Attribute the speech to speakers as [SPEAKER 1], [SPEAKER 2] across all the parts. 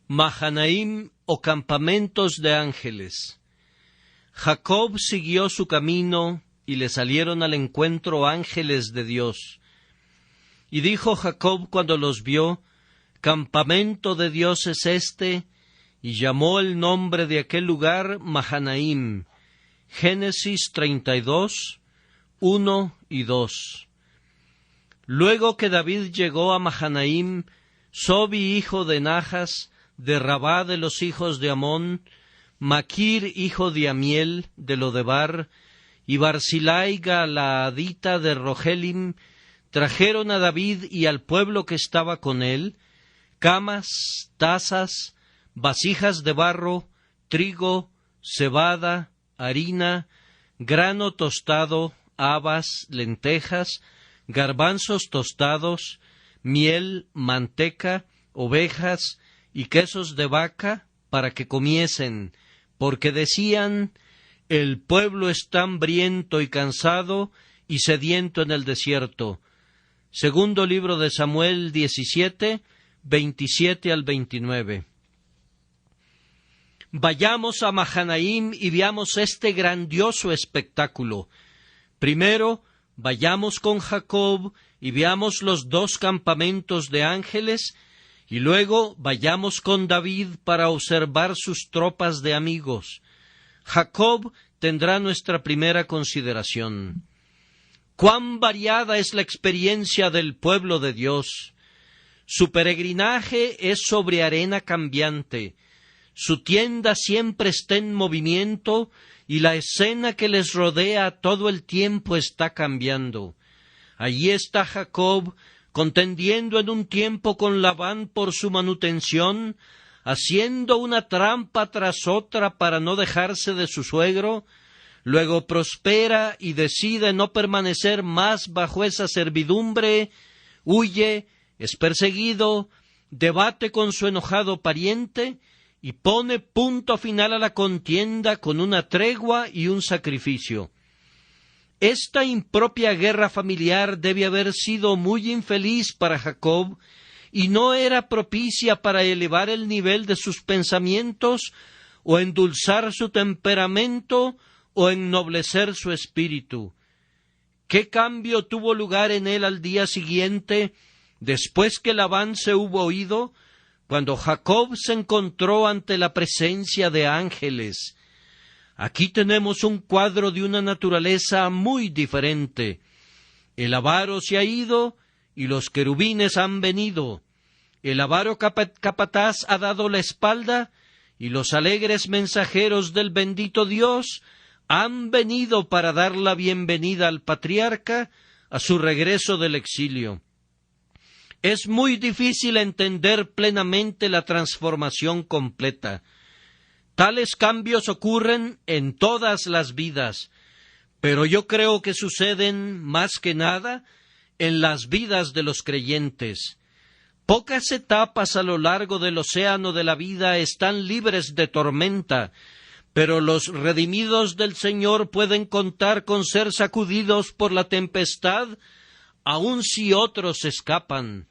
[SPEAKER 1] Mahanaim o campamentos de ángeles. Jacob siguió su camino y le salieron al encuentro ángeles de Dios. Y dijo Jacob cuando los vio: Campamento de Dios es este, y llamó el nombre de aquel lugar Mahanaim. Génesis 32, 1 y 2. Luego que David llegó a Mahanaim, Sobi hijo de Najas, de Rabá de los hijos de Amón, Maquir hijo de Amiel, de Lodebar, y Barzilai Galaadita de Rogelim, trajeron a David y al pueblo que estaba con él camas, tazas, vasijas de barro, trigo, cebada, harina, grano tostado, habas, lentejas, garbanzos tostados, miel, manteca, ovejas y quesos de vaca para que comiesen, porque decían: el pueblo está hambriento y cansado y sediento en el desierto. Segundo libro de Samuel 17, 27 al 29. Vayamos a Mahanaim y veamos este grandioso espectáculo. Primero, vayamos con Jacob y veamos los dos campamentos de ángeles, y luego vayamos con David para observar sus tropas de amigos. Jacob tendrá nuestra primera consideración. Cuán variada es la experiencia del pueblo de Dios. Su peregrinaje es sobre arena cambiante. Su tienda siempre está en movimiento y la escena que les rodea todo el tiempo está cambiando. Allí está Jacob contendiendo en un tiempo con Labán por su manutención, haciendo una trampa tras otra para no dejarse de su suegro. Luego prospera y decide no permanecer más bajo esa servidumbre, huye, es perseguido, debate con su enojado pariente y pone punto final a la contienda con una tregua y un sacrificio. Esta impropia guerra familiar debe haber sido muy infeliz para Jacob y no era propicia para elevar el nivel de sus pensamientos o endulzar su temperamento o ennoblecer su espíritu. ¿Qué cambio tuvo lugar en él al día siguiente, después que Labán se hubo ido, cuando Jacob se encontró ante la presencia de ángeles? Aquí tenemos un cuadro de una naturaleza muy diferente. El avaro se ha ido y los querubines han venido. El avaro capataz ha dado la espalda y los alegres mensajeros del bendito Dios han venido para dar la bienvenida al patriarca a su regreso del exilio. Es muy difícil entender plenamente la transformación completa. Tales cambios ocurren en todas las vidas, pero yo creo que suceden más que nada en las vidas de los creyentes. Pocas etapas a lo largo del océano de la vida están libres de tormenta, pero los redimidos del Señor pueden contar con ser sacudidos por la tempestad, aun si otros escapan.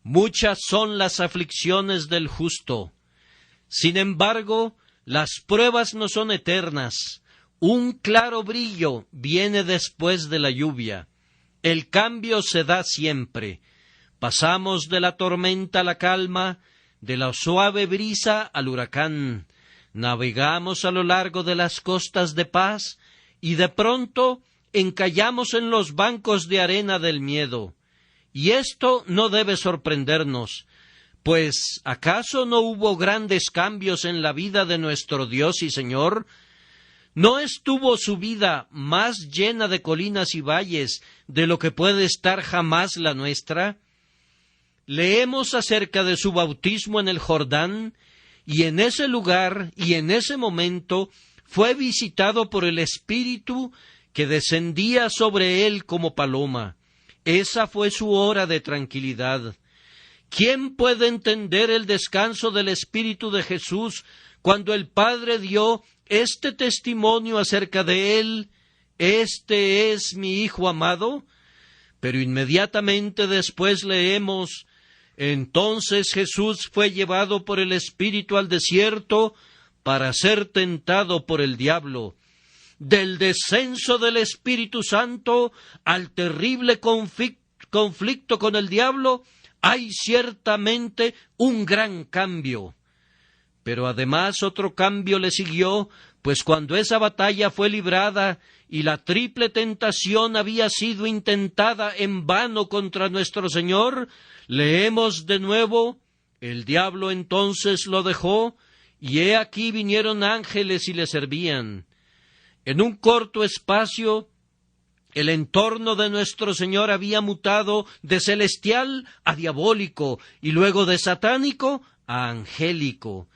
[SPEAKER 1] Muchas son las aflicciones del justo. Sin embargo, las pruebas no son eternas. Un claro brillo viene después de la lluvia. El cambio se da siempre. Pasamos de la tormenta a la calma, de la suave brisa al huracán. Navegamos a lo largo de las costas de paz y de pronto encallamos en los bancos de arena del miedo. Y esto no debe sorprendernos, pues ¿acaso no hubo grandes cambios en la vida de nuestro Dios y Señor? ¿No estuvo su vida más llena de colinas y valles de lo que puede estar jamás la nuestra? Leemos acerca de su bautismo en el Jordán, y en ese lugar y en ese momento fue visitado por el Espíritu que descendía sobre él como paloma. Esa fue su hora de tranquilidad. ¿Quién puede entender el descanso del Espíritu de Jesús cuando el Padre dio este testimonio acerca de él? «Este es mi Hijo amado». Pero inmediatamente después leemos: Entonces Jesús fue llevado por el Espíritu al desierto para ser tentado por el diablo. Del descenso del Espíritu Santo al terrible conflicto con el diablo, hay ciertamente un gran cambio. Pero además otro cambio le siguió, pues cuando esa batalla fue librada y la triple tentación había sido intentada en vano contra nuestro Señor, leemos de nuevo: el diablo entonces lo dejó, y he aquí vinieron ángeles y le servían. En un corto espacio, el entorno de nuestro Señor había mutado de celestial a diabólico, y luego de satánico a angélico.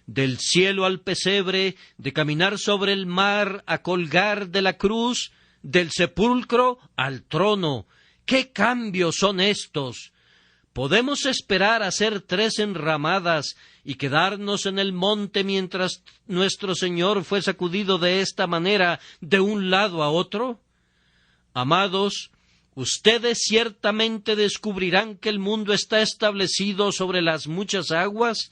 [SPEAKER 1] Del cielo al pesebre, de caminar sobre el mar a colgar de la cruz, del sepulcro al trono. ¡Qué cambios son estos! ¿Podemos esperar hacer 3 enramadas y quedarnos en el monte mientras nuestro Señor fue sacudido de esta manera de un lado a otro? Amados, ustedes ciertamente descubrirán que el mundo está establecido sobre las muchas aguas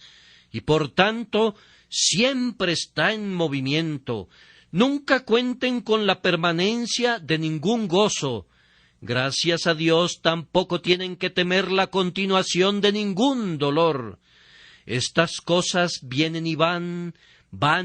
[SPEAKER 1] y por tanto siempre está en movimiento. Nunca cuenten con la permanencia de ningún gozo. Gracias a Dios tampoco tienen que temer la continuación de ningún dolor. Estas cosas vienen y van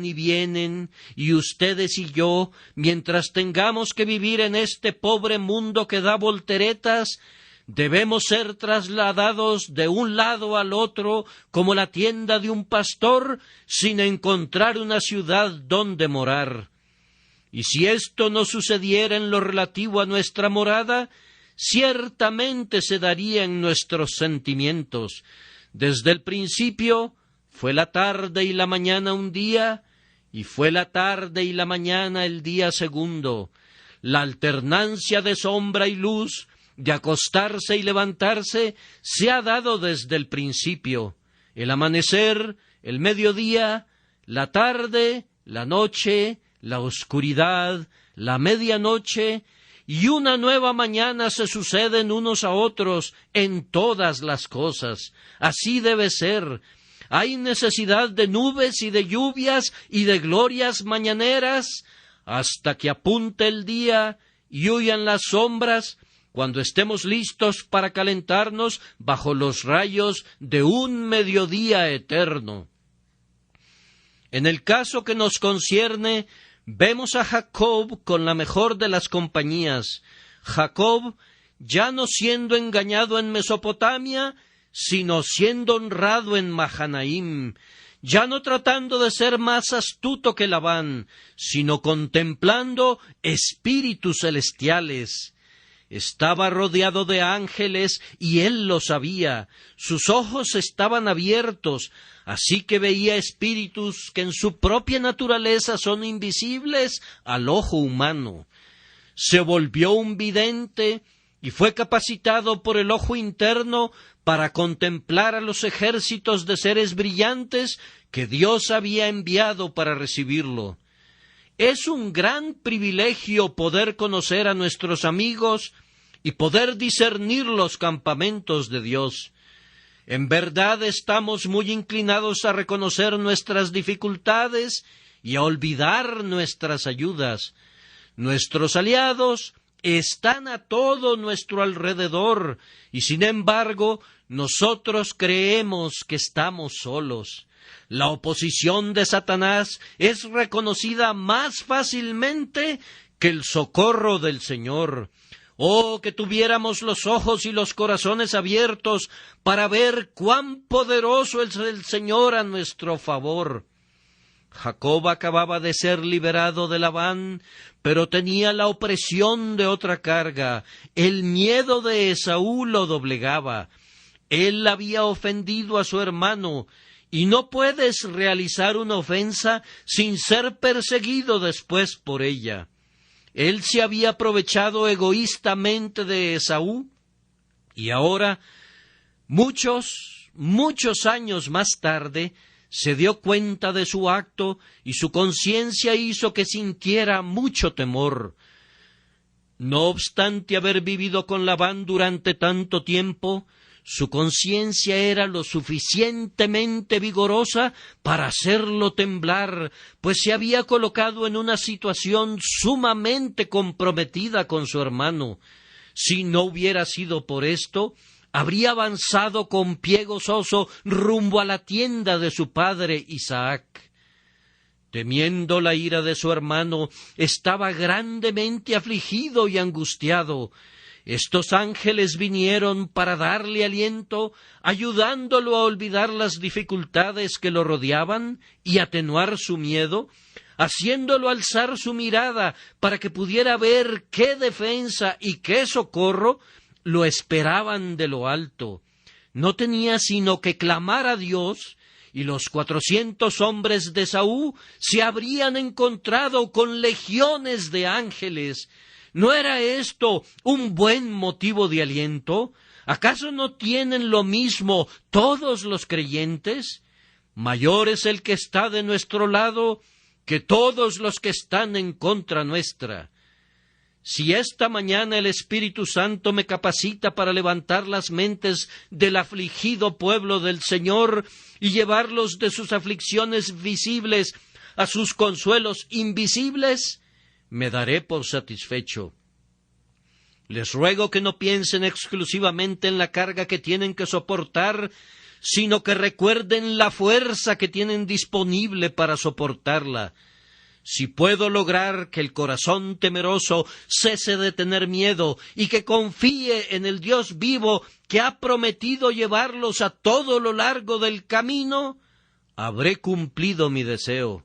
[SPEAKER 1] y vienen, y ustedes y yo, mientras tengamos que vivir en este pobre mundo que da volteretas, debemos ser trasladados de un lado al otro como la tienda de un pastor, sin encontrar una ciudad donde morar. Y si esto no sucediera en lo relativo a nuestra morada, ciertamente se daría en nuestros sentimientos. Desde el principio fue la tarde y la mañana un día, y fue la tarde y la mañana el día segundo. La alternancia de sombra y luz, de acostarse y levantarse, se ha dado desde el principio. El amanecer, el mediodía, la tarde, la noche, la oscuridad, la medianoche y una nueva mañana se suceden unos a otros en todas las cosas. Así debe ser. Hay necesidad de nubes y de lluvias y de glorias mañaneras hasta que apunte el día y huyan las sombras, cuando estemos listos para calentarnos bajo los rayos de un mediodía eterno. En el caso que nos concierne, vemos a Jacob con la mejor de las compañías. Jacob, ya no siendo engañado en Mesopotamia, sino siendo honrado en Mahanaim, ya no tratando de ser más astuto que Labán, sino contemplando espíritus celestiales. Estaba rodeado de ángeles y él lo sabía. Sus ojos estaban abiertos, así que veía espíritus que en su propia naturaleza son invisibles al ojo humano. Se volvió un vidente y fue capacitado por el ojo interno para contemplar a los ejércitos de seres brillantes que Dios había enviado para recibirlo. Es un gran privilegio poder conocer a nuestros amigos y poder discernir los campamentos de Dios. En verdad estamos muy inclinados a reconocer nuestras dificultades y a olvidar nuestras ayudas. Nuestros aliados están a todo nuestro alrededor y sin embargo nosotros creemos que estamos solos. La oposición de Satanás es reconocida más fácilmente que el socorro del Señor. Oh, que tuviéramos los ojos y los corazones abiertos para ver cuán poderoso es el Señor a nuestro favor. Jacob acababa de ser liberado de Labán, pero tenía la opresión de otra carga. El miedo de Esaú lo doblegaba. Él había ofendido a su hermano, y no puedes realizar una ofensa sin ser perseguido después por ella. Él se había aprovechado egoístamente de Esaú, y ahora, muchos años más tarde, se dio cuenta de su acto y su conciencia hizo que sintiera mucho temor. No obstante haber vivido con Labán durante tanto tiempo, Su conciencia era lo suficientemente vigorosa para hacerlo temblar, pues se había colocado en una situación sumamente comprometida con su hermano. Si no hubiera sido por esto, habría avanzado con pie gozoso rumbo a la tienda de su padre Isaac. Temiendo la ira de su hermano, estaba grandemente afligido y angustiado. Estos ángeles vinieron para darle aliento, ayudándolo a olvidar las dificultades que lo rodeaban y atenuar su miedo, haciéndolo alzar su mirada para que pudiera ver qué defensa y qué socorro lo esperaban de lo alto. No tenía sino que clamar a Dios, y los 400 hombres de Esaú se habrían encontrado con legiones de ángeles. ¿No era esto un buen motivo de aliento? ¿Acaso no tienen lo mismo todos los creyentes? Mayor es el que está de nuestro lado que todos los que están en contra nuestra. Si esta mañana el Espíritu Santo me capacita para levantar las mentes del afligido pueblo del Señor y llevarlos de sus aflicciones visibles a sus consuelos invisibles, me daré por satisfecho. Les ruego que no piensen exclusivamente en la carga que tienen que soportar, sino que recuerden la fuerza que tienen disponible para soportarla. Si puedo lograr que el corazón temeroso cese de tener miedo y que confíe en el Dios vivo que ha prometido llevarlos a todo lo largo del camino, habré cumplido mi deseo.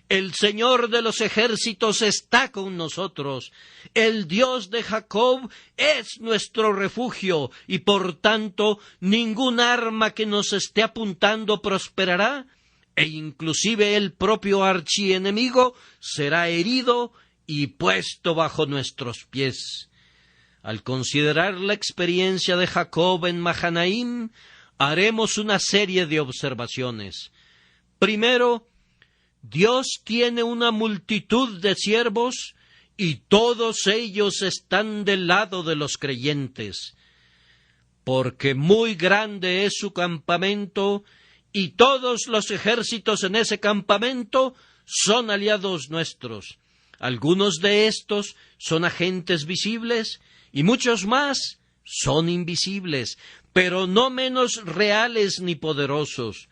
[SPEAKER 1] El Señor de los ejércitos está con nosotros. El Dios de Jacob es nuestro refugio, y por tanto ningún arma que nos esté apuntando prosperará, e inclusive el propio archienemigo será herido y puesto bajo nuestros pies. Al considerar la experiencia de Jacob en Mahanaim, haremos una serie de observaciones. Primero, Dios tiene una multitud de siervos y todos ellos están del lado de los creyentes, porque muy grande es su campamento y todos los ejércitos en ese campamento son aliados nuestros. Algunos de estos son agentes visibles y muchos más son invisibles, pero no menos reales ni poderosos.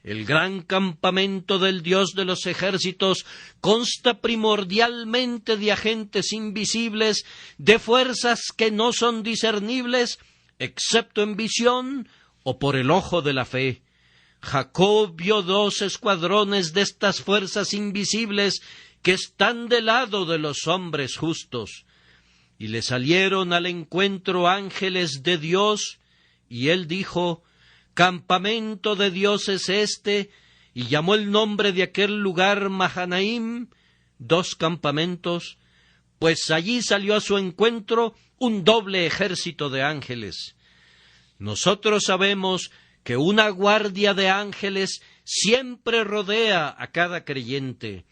[SPEAKER 1] El gran campamento del Dios de los ejércitos consta primordialmente de agentes invisibles, de fuerzas que no son discernibles, excepto en visión o por el ojo de la fe. Jacob vio 2 escuadrones de estas fuerzas invisibles que están del lado de los hombres justos, y le salieron al encuentro ángeles de Dios, y él dijo: «Campamento de Dios es este», y llamó el nombre de aquel lugar Mahanaim, 2 campamentos, pues allí salió a su encuentro un doble ejército de ángeles. Nosotros sabemos que una guardia de ángeles siempre rodea a cada creyente.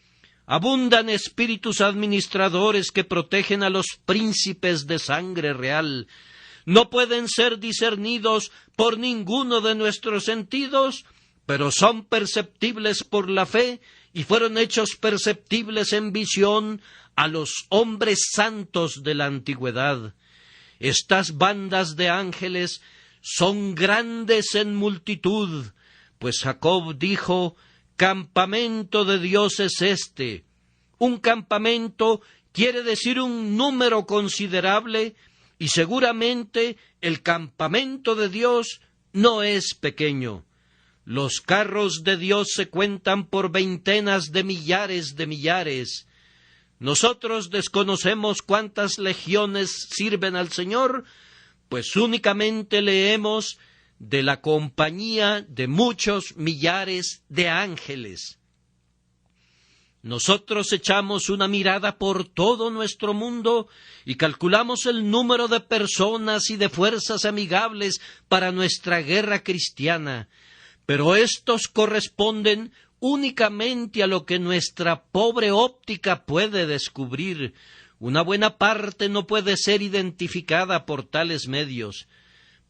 [SPEAKER 1] Abundan espíritus administradores que protegen a los príncipes de sangre real. No pueden ser discernidos por ninguno de nuestros sentidos, pero son perceptibles por la fe y fueron hechos perceptibles en visión a los hombres santos de la antigüedad. Estas bandas de ángeles son grandes en multitud, pues Jacob dijo: «Campamento de Dios es este». Un campamento quiere decir un número considerable, y seguramente el campamento de Dios no es pequeño. Los carros de Dios se cuentan por veintenas de millares. Nosotros desconocemos cuántas legiones sirven al Señor, pues únicamente leemos de la compañía de muchos millares de ángeles. Nosotros echamos una mirada por todo nuestro mundo y calculamos el número de personas y de fuerzas amigables para nuestra guerra cristiana, pero estos corresponden únicamente a lo que nuestra pobre óptica puede descubrir. Una buena parte no puede ser identificada por tales medios.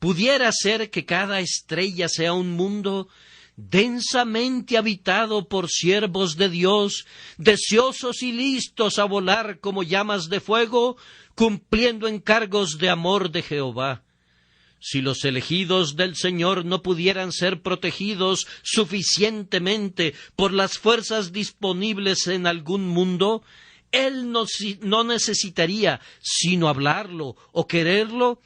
[SPEAKER 1] pudiera ser que cada estrella sea un mundo densamente habitado por siervos de Dios, deseosos y listos a volar como llamas de fuego, cumpliendo encargos de amor de Jehová. Si los elegidos del Señor no pudieran ser protegidos suficientemente por las fuerzas disponibles en algún mundo, Él no necesitaría sino hablarlo o quererlo,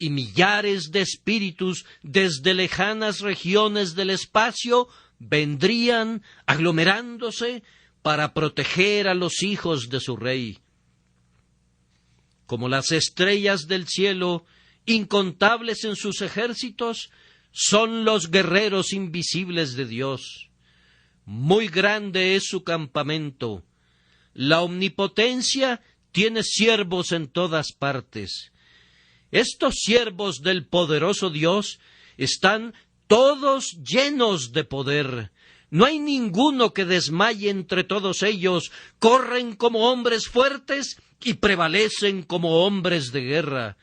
[SPEAKER 1] y millares de espíritus desde lejanas regiones del espacio vendrían aglomerándose para proteger a los hijos de su Rey. Como las estrellas del cielo, incontables en sus ejércitos, son los guerreros invisibles de Dios. Muy grande es su campamento. La omnipotencia tiene siervos en todas partes. Estos siervos del poderoso Dios están todos llenos de poder. No hay ninguno que desmaye entre todos ellos. Corren como hombres fuertes y prevalecen como hombres de guerra.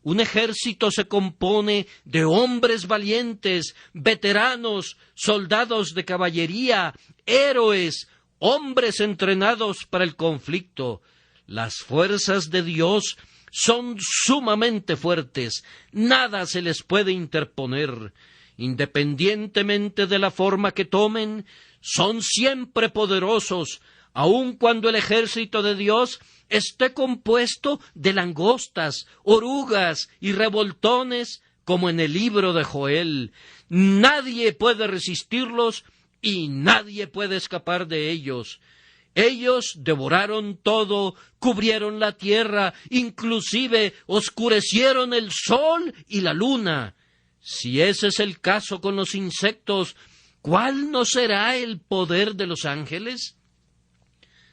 [SPEAKER 1] Un ejército se compone de hombres valientes, veteranos, soldados de caballería, héroes, hombres entrenados para el conflicto. Las fuerzas de Dios son sumamente fuertes, nada se les puede interponer. Independientemente de la forma que tomen, son siempre poderosos, aun cuando el ejército de Dios esté compuesto de langostas, orugas y revoltones, como en el libro de Joel. Nadie puede resistirlos y nadie puede escapar de ellos. Ellos devoraron todo, cubrieron la tierra, inclusive oscurecieron el sol y la luna. Si ese es el caso con los insectos, ¿cuál no será el poder de los ángeles?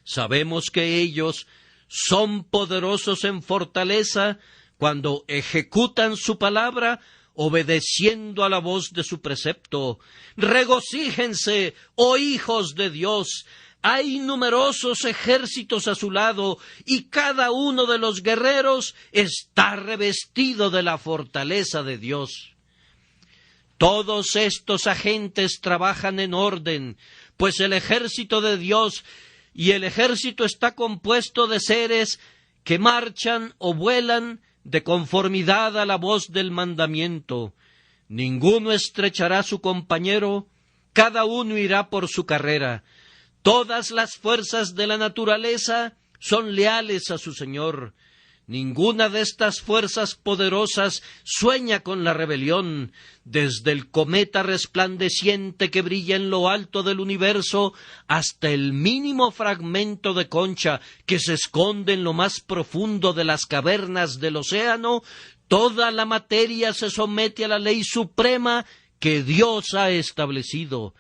[SPEAKER 1] Sabemos que ellos son poderosos en fortaleza cuando ejecutan su palabra, obedeciendo a la voz de su precepto. Regocíjense, oh hijos de Dios. Hay numerosos ejércitos a su lado, y cada uno de los guerreros está revestido de la fortaleza de Dios. Todos estos agentes trabajan en orden, pues el ejército de Dios y el ejército está compuesto de seres que marchan o vuelan de conformidad a la voz del mandamiento. Ninguno estrechará a su compañero, cada uno irá por su carrera. Todas las fuerzas de la naturaleza son leales a su Señor. Ninguna de estas fuerzas poderosas sueña con la rebelión. Desde el cometa resplandeciente que brilla en lo alto del universo hasta el mínimo fragmento de concha que se esconde en lo más profundo de las cavernas del océano, toda la materia se somete a la ley suprema que Dios ha establecido.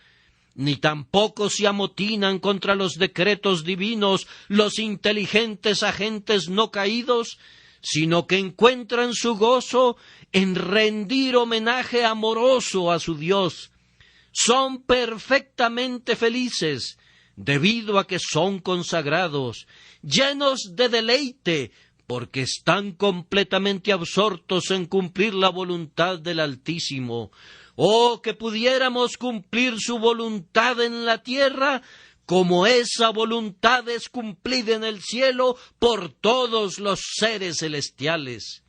[SPEAKER 1] Ni tampoco se amotinan contra los decretos divinos los inteligentes agentes no caídos, sino que encuentran su gozo en rendir homenaje amoroso a su Dios. Son perfectamente felices, debido a que son consagrados, llenos de deleite, porque están completamente absortos en cumplir la voluntad del Altísimo. ¡Oh, que pudiéramos cumplir su voluntad en la tierra, como esa voluntad es cumplida en el cielo por todos los seres celestiales!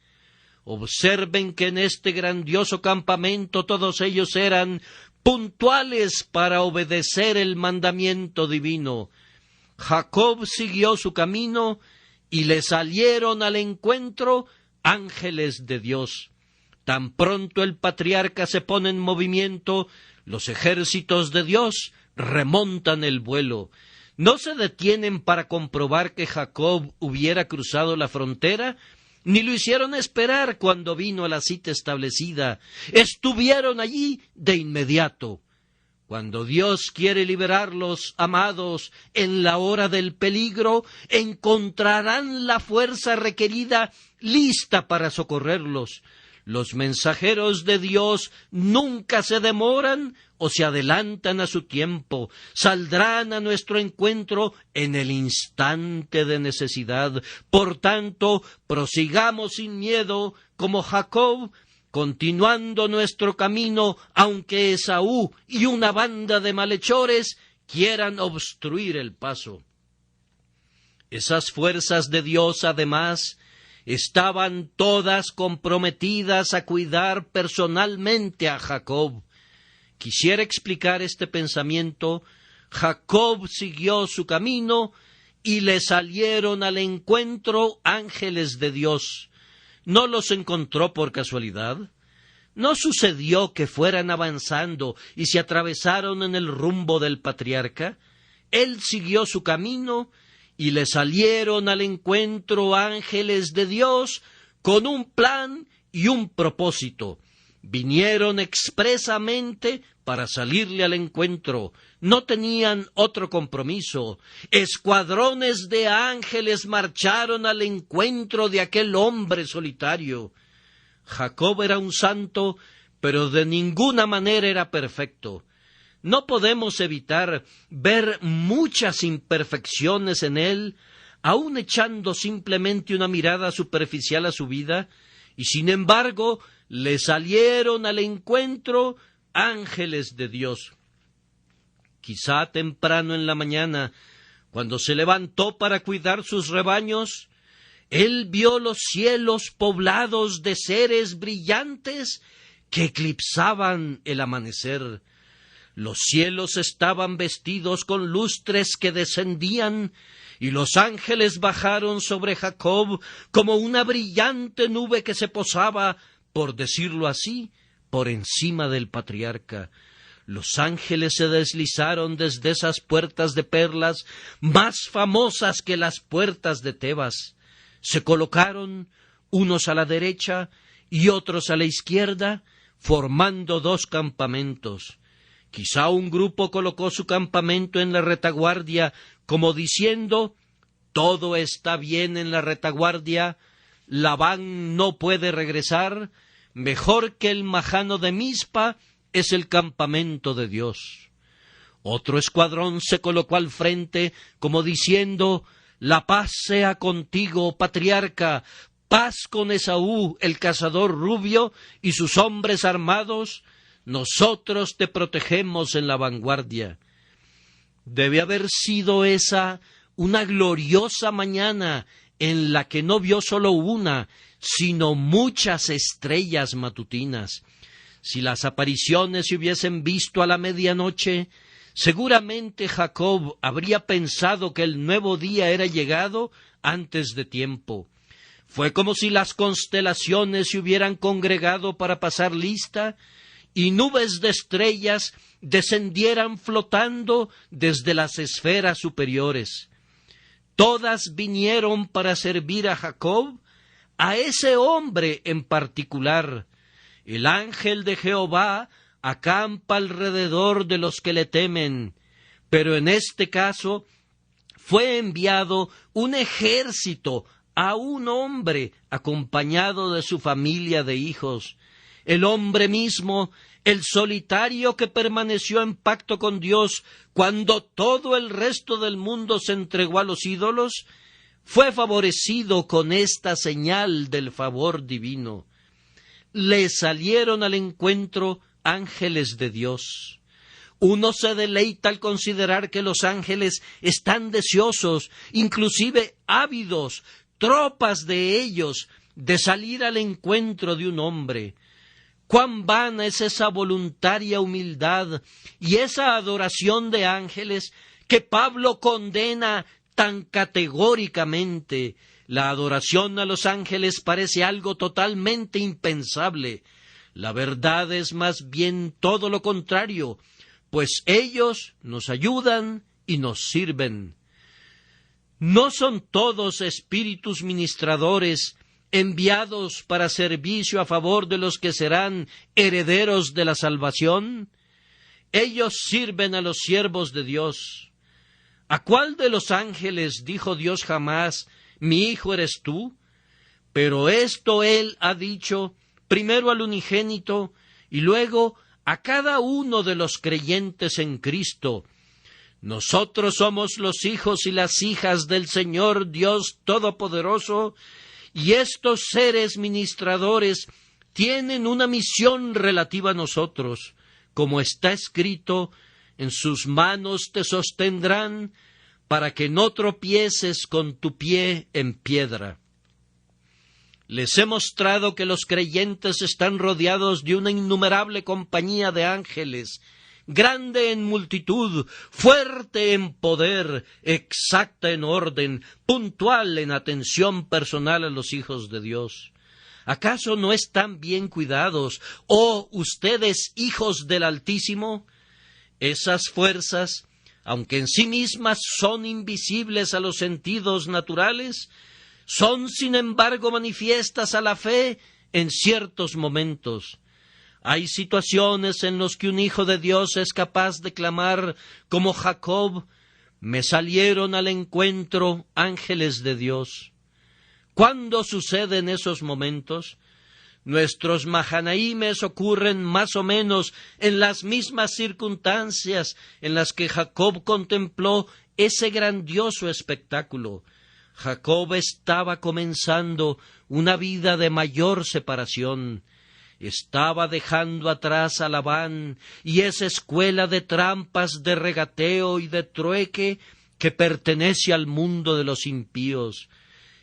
[SPEAKER 1] Observen que en este grandioso campamento todos ellos eran puntuales para obedecer el mandamiento divino. Jacob siguió su camino y le salieron al encuentro ángeles de Dios. Tan pronto el patriarca se pone en movimiento, los ejércitos de Dios remontan el vuelo. No se detienen para comprobar que Jacob hubiera cruzado la frontera, ni lo hicieron esperar cuando vino a la cita establecida. Estuvieron allí de inmediato. Cuando Dios quiere liberarlos, amados, en la hora del peligro, encontrarán la fuerza requerida lista para socorrerlos. Los mensajeros de Dios nunca se demoran o se adelantan a su tiempo. Saldrán a nuestro encuentro en el instante de necesidad. Por tanto, prosigamos sin miedo, como Jacob, continuando nuestro camino, aunque Esaú y una banda de malhechores quieran obstruir el paso. Esas fuerzas de Dios, además, estaban todas comprometidas a cuidar personalmente a Jacob. Quisiera explicar este pensamiento. Jacob siguió su camino y le salieron al encuentro ángeles de Dios. ¿No los encontró por casualidad? ¿No sucedió que fueran avanzando y se atravesaron en el rumbo del patriarca? Él siguió su camino y le salieron al encuentro ángeles de Dios con un plan y un propósito. Vinieron expresamente para salirle al encuentro. No tenían otro compromiso. Escuadrones de ángeles marcharon al encuentro de aquel hombre solitario. Jacob era un santo, pero de ninguna manera era perfecto. No podemos evitar ver muchas imperfecciones en él, aun echando simplemente una mirada superficial a su vida, y sin embargo le salieron al encuentro ángeles de Dios. Quizá temprano en la mañana, cuando se levantó para cuidar sus rebaños, él vio los cielos poblados de seres brillantes que eclipsaban el amanecer. Los cielos estaban vestidos con lustres que descendían, y los ángeles bajaron sobre Jacob como una brillante nube que se posaba, por decirlo así, por encima del patriarca. Los ángeles se deslizaron desde esas puertas de perlas, más famosas que las puertas de Tebas. Se colocaron unos a la derecha y otros a la izquierda, formando dos campamentos. Quizá un grupo colocó su campamento en la retaguardia, como diciendo: todo está bien en la retaguardia, Labán no puede regresar, mejor que el majano de Mizpa es el campamento de Dios. Otro escuadrón se colocó al frente, como diciendo: la paz sea contigo, patriarca, paz con Esaú, el cazador rubio, y sus hombres armados, nosotros te protegemos en la vanguardia. Debe haber sido esa una gloriosa mañana en la que no vio solo una, sino muchas estrellas matutinas. Si las apariciones se hubiesen visto a la medianoche, seguramente Jacob habría pensado que el nuevo día era llegado antes de tiempo. Fue como si las constelaciones se hubieran congregado para pasar lista, y nubes de estrellas descendieran flotando desde las esferas superiores. Todas vinieron para servir a Jacob, a ese hombre en particular. El ángel de Jehová acampa alrededor de los que le temen, pero en este caso fue enviado un ejército a un hombre acompañado de su familia de hijos. El hombre mismo, el solitario que permaneció en pacto con Dios cuando todo el resto del mundo se entregó a los ídolos, fue favorecido con esta señal del favor divino. Le salieron al encuentro ángeles de Dios. Uno se deleita al considerar que los ángeles están deseosos, inclusive ávidos, tropas de ellos, de salir al encuentro de un hombre. Cuán vana es esa voluntaria humildad y esa adoración de ángeles que Pablo condena tan categóricamente. La adoración a los ángeles parece algo totalmente impensable. La verdad es más bien todo lo contrario, pues ellos nos ayudan y nos sirven. ¿No son todos espíritus ministradores enviados para servicio a favor de los que serán herederos de la salvación? Ellos sirven a los siervos de Dios. ¿A cuál de los ángeles dijo Dios jamás: mi hijo eres tú? Pero esto él ha dicho primero al unigénito y luego a cada uno de los creyentes en Cristo: nosotros somos los hijos y las hijas del Señor Dios Todopoderoso, y estos seres ministradores tienen una misión relativa a nosotros. Como está escrito, en sus manos te sostendrán para que no tropieces con tu pie en piedra. Les he mostrado que los creyentes están rodeados de una innumerable compañía de ángeles, grande en multitud, fuerte en poder, exacta en orden, puntual en atención personal a los hijos de Dios. ¿Acaso no están bien cuidados, oh ustedes hijos del Altísimo? Esas fuerzas, aunque en sí mismas son invisibles a los sentidos naturales, son sin embargo manifiestas a la fe en ciertos momentos. Hay situaciones en las que un hijo de Dios es capaz de clamar como Jacob: me salieron al encuentro ángeles de Dios. ¿Cuándo suceden esos momentos? Nuestros Mahanaimes ocurren más o menos en las mismas circunstancias en las que Jacob contempló ese grandioso espectáculo. Jacob estaba comenzando una vida de mayor separación. Estaba dejando atrás a Labán y esa escuela de trampas, de regateo y de trueque que pertenece al mundo de los impíos.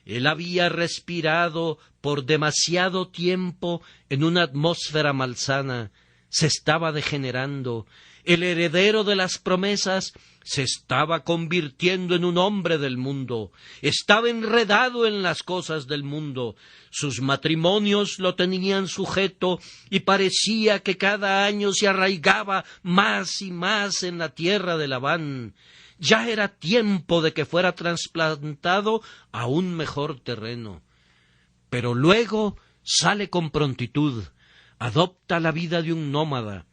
[SPEAKER 1] Él había respirado por demasiado tiempo en una atmósfera malsana. Se estaba degenerando. El heredero de las promesas se estaba convirtiendo en un hombre del mundo. Estaba enredado en las cosas del mundo. Sus matrimonios lo tenían sujeto y parecía que cada año se arraigaba más y más en la tierra de Labán. Ya era tiempo de que fuera trasplantado a un mejor terreno. Pero luego sale con prontitud, adopta la vida de un nómada.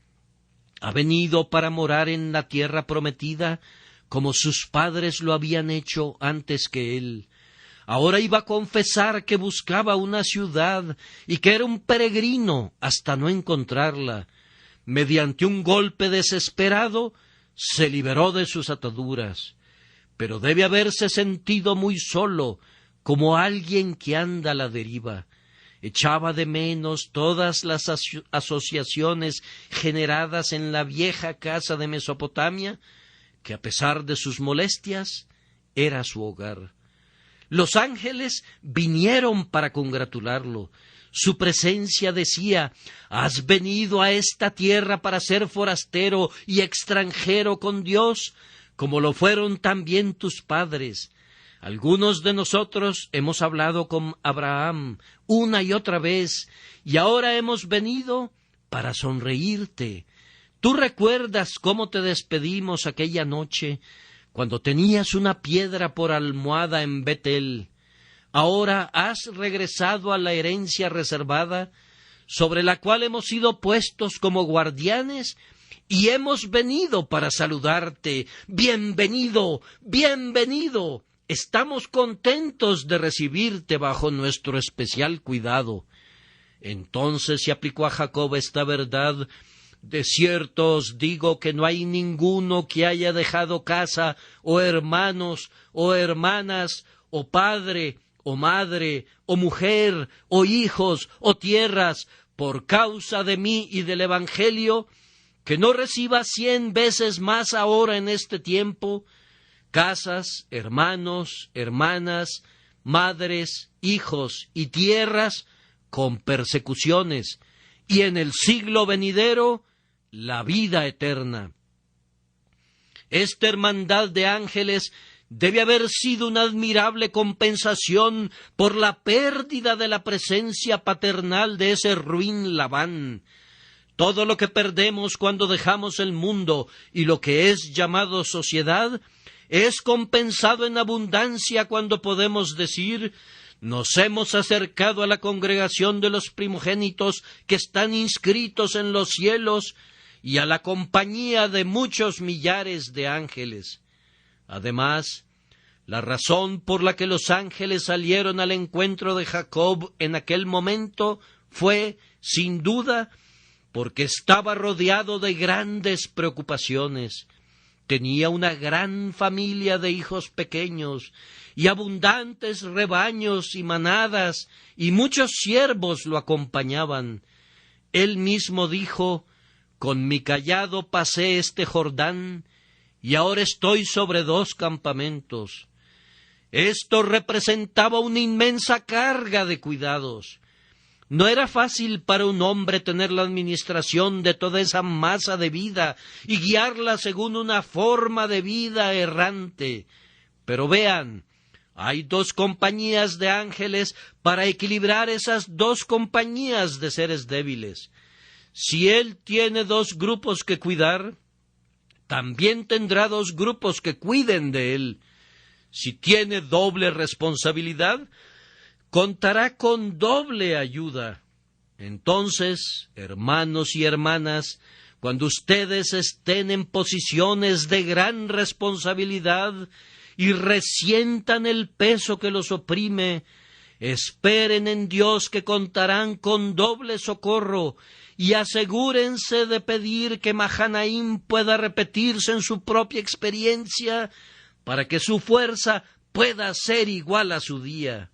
[SPEAKER 1] Ha venido para morar en la tierra prometida, como sus padres lo habían hecho antes que él. Ahora iba a confesar que buscaba una ciudad y que era un peregrino hasta no encontrarla. Mediante un golpe desesperado, se liberó de sus ataduras, pero debe haberse sentido muy solo, como alguien que anda a la deriva. Echaba de menos todas las asociaciones generadas en la vieja casa de Mesopotamia, que a pesar de sus molestias, era su hogar. Los ángeles vinieron para congratularlo. Su presencia decía: ¿has venido a esta tierra para ser forastero y extranjero con Dios, como lo fueron también tus padres? Algunos de nosotros hemos hablado con Abraham una y otra vez, y ahora hemos venido para sonreírte. ¿Tú recuerdas cómo te despedimos aquella noche, cuando tenías una piedra por almohada en Betel? Ahora has regresado a la herencia reservada, sobre la cual hemos sido puestos como guardianes, y hemos venido para saludarte. ¡Bienvenido! ¡Bienvenido! Estamos contentos de recibirte bajo nuestro especial cuidado. Entonces se aplicó a Jacob esta verdad: de cierto os digo que no hay ninguno que haya dejado casa, o hermanos, o hermanas, o padre, o madre, o mujer, o hijos, o tierras, por causa de mí y del Evangelio, que no reciba 100 veces más ahora en este tiempo, casas, hermanos, hermanas, madres, hijos y tierras, con persecuciones, y en el siglo venidero, la vida eterna. Esta hermandad de ángeles debe haber sido una admirable compensación por la pérdida de la presencia paternal de ese ruin Labán. Todo lo que perdemos cuando dejamos el mundo y lo que es llamado sociedad es compensado en abundancia cuando podemos decir: nos hemos acercado a la congregación de los primogénitos que están inscritos en los cielos y a la compañía de muchos millares de ángeles. Además, la razón por la que los ángeles salieron al encuentro de Jacob en aquel momento fue, sin duda, porque estaba rodeado de grandes preocupaciones. Tenía una gran familia de hijos pequeños, y abundantes rebaños y manadas, y muchos siervos lo acompañaban. Él mismo dijo: con mi cayado pasé este Jordán, y ahora estoy sobre 2 campamentos. Esto representaba una inmensa carga de cuidados. No era fácil para un hombre tener la administración de toda esa masa de vida y guiarla según una forma de vida errante. Pero vean, hay 2 compañías de ángeles para equilibrar esas 2 compañías de seres débiles. Si él tiene 2 grupos que cuidar, también tendrá 2 grupos que cuiden de él. Si tiene doble responsabilidad, contará con doble ayuda. Entonces, hermanos y hermanas, cuando ustedes estén en posiciones de gran responsabilidad y resientan el peso que los oprime, esperen en Dios que contarán con doble socorro y asegúrense de pedir que Mahanaim pueda repetirse en su propia experiencia para que su fuerza pueda ser igual a su día.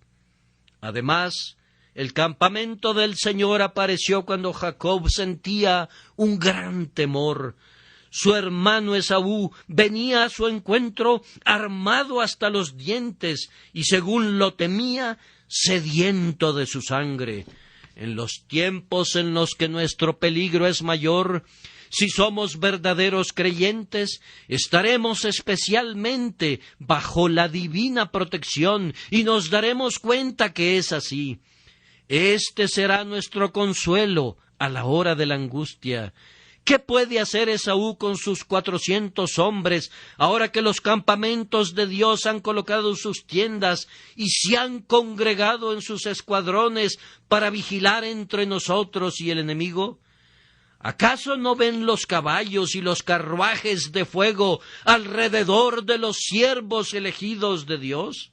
[SPEAKER 1] Además, el campamento del Señor apareció cuando Jacob sentía un gran temor. Su hermano Esaú venía a su encuentro armado hasta los dientes y, según lo temía, sediento de su sangre. En los tiempos en los que nuestro peligro es mayor, si somos verdaderos creyentes, estaremos especialmente bajo la divina protección y nos daremos cuenta que es así. Este será nuestro consuelo a la hora de la angustia. ¿Qué puede hacer Esaú con sus 400 hombres ahora que los campamentos de Dios han colocado sus tiendas y se han congregado en sus escuadrones para vigilar entre nosotros y el enemigo? ¿Acaso no ven los caballos y los carruajes de fuego alrededor de los siervos elegidos de Dios?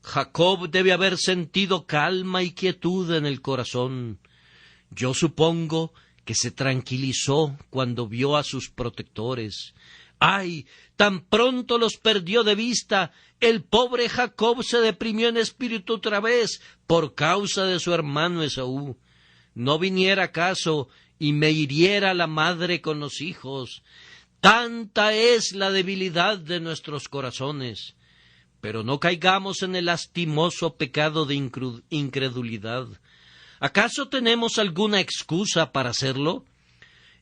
[SPEAKER 1] Jacob debe haber sentido calma y quietud en el corazón. Yo supongo que se tranquilizó cuando vio a sus protectores. ¡Ay! Tan pronto los perdió de vista, el pobre Jacob se deprimió en espíritu otra vez por causa de su hermano Esaú. No viniera acaso y me hiriera la madre con los hijos. Tanta es la debilidad de nuestros corazones. Pero no caigamos en el lastimoso pecado de incredulidad. ¿Acaso tenemos alguna excusa para hacerlo?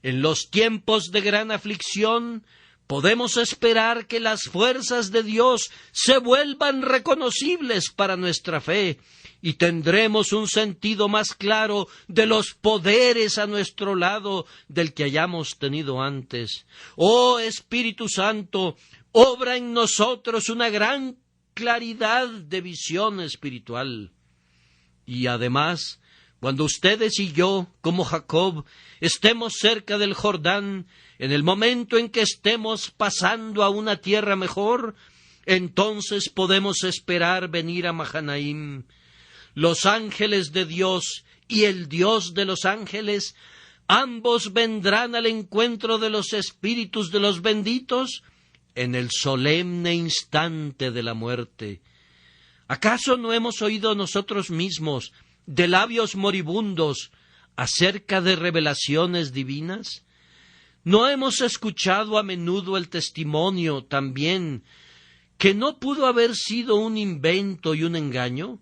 [SPEAKER 1] En los tiempos de gran aflicción, podemos esperar que las fuerzas de Dios se vuelvan reconocibles para nuestra fe y tendremos un sentido más claro de los poderes a nuestro lado del que hayamos tenido antes. Oh Espíritu Santo, obra en nosotros una gran claridad de visión espiritual. Y además, cuando ustedes y yo, como Jacob, estemos cerca del Jordán, en el momento en que estemos pasando a una tierra mejor, entonces podemos esperar venir a Mahanaim. Los ángeles de Dios y el Dios de los ángeles, ambos vendrán al encuentro de los espíritus de los benditos en el solemne instante de la muerte. ¿Acaso no hemos oído nosotros mismos de labios moribundos acerca de revelaciones divinas? ¿No hemos escuchado a menudo el testimonio también que no pudo haber sido un invento y un engaño?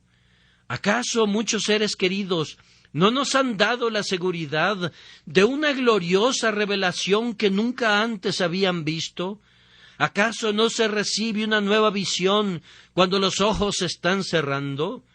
[SPEAKER 1] ¿Acaso muchos seres queridos no nos han dado la seguridad de una gloriosa revelación que nunca antes habían visto? ¿Acaso no se recibe una nueva visión cuando los ojos se están cerrando?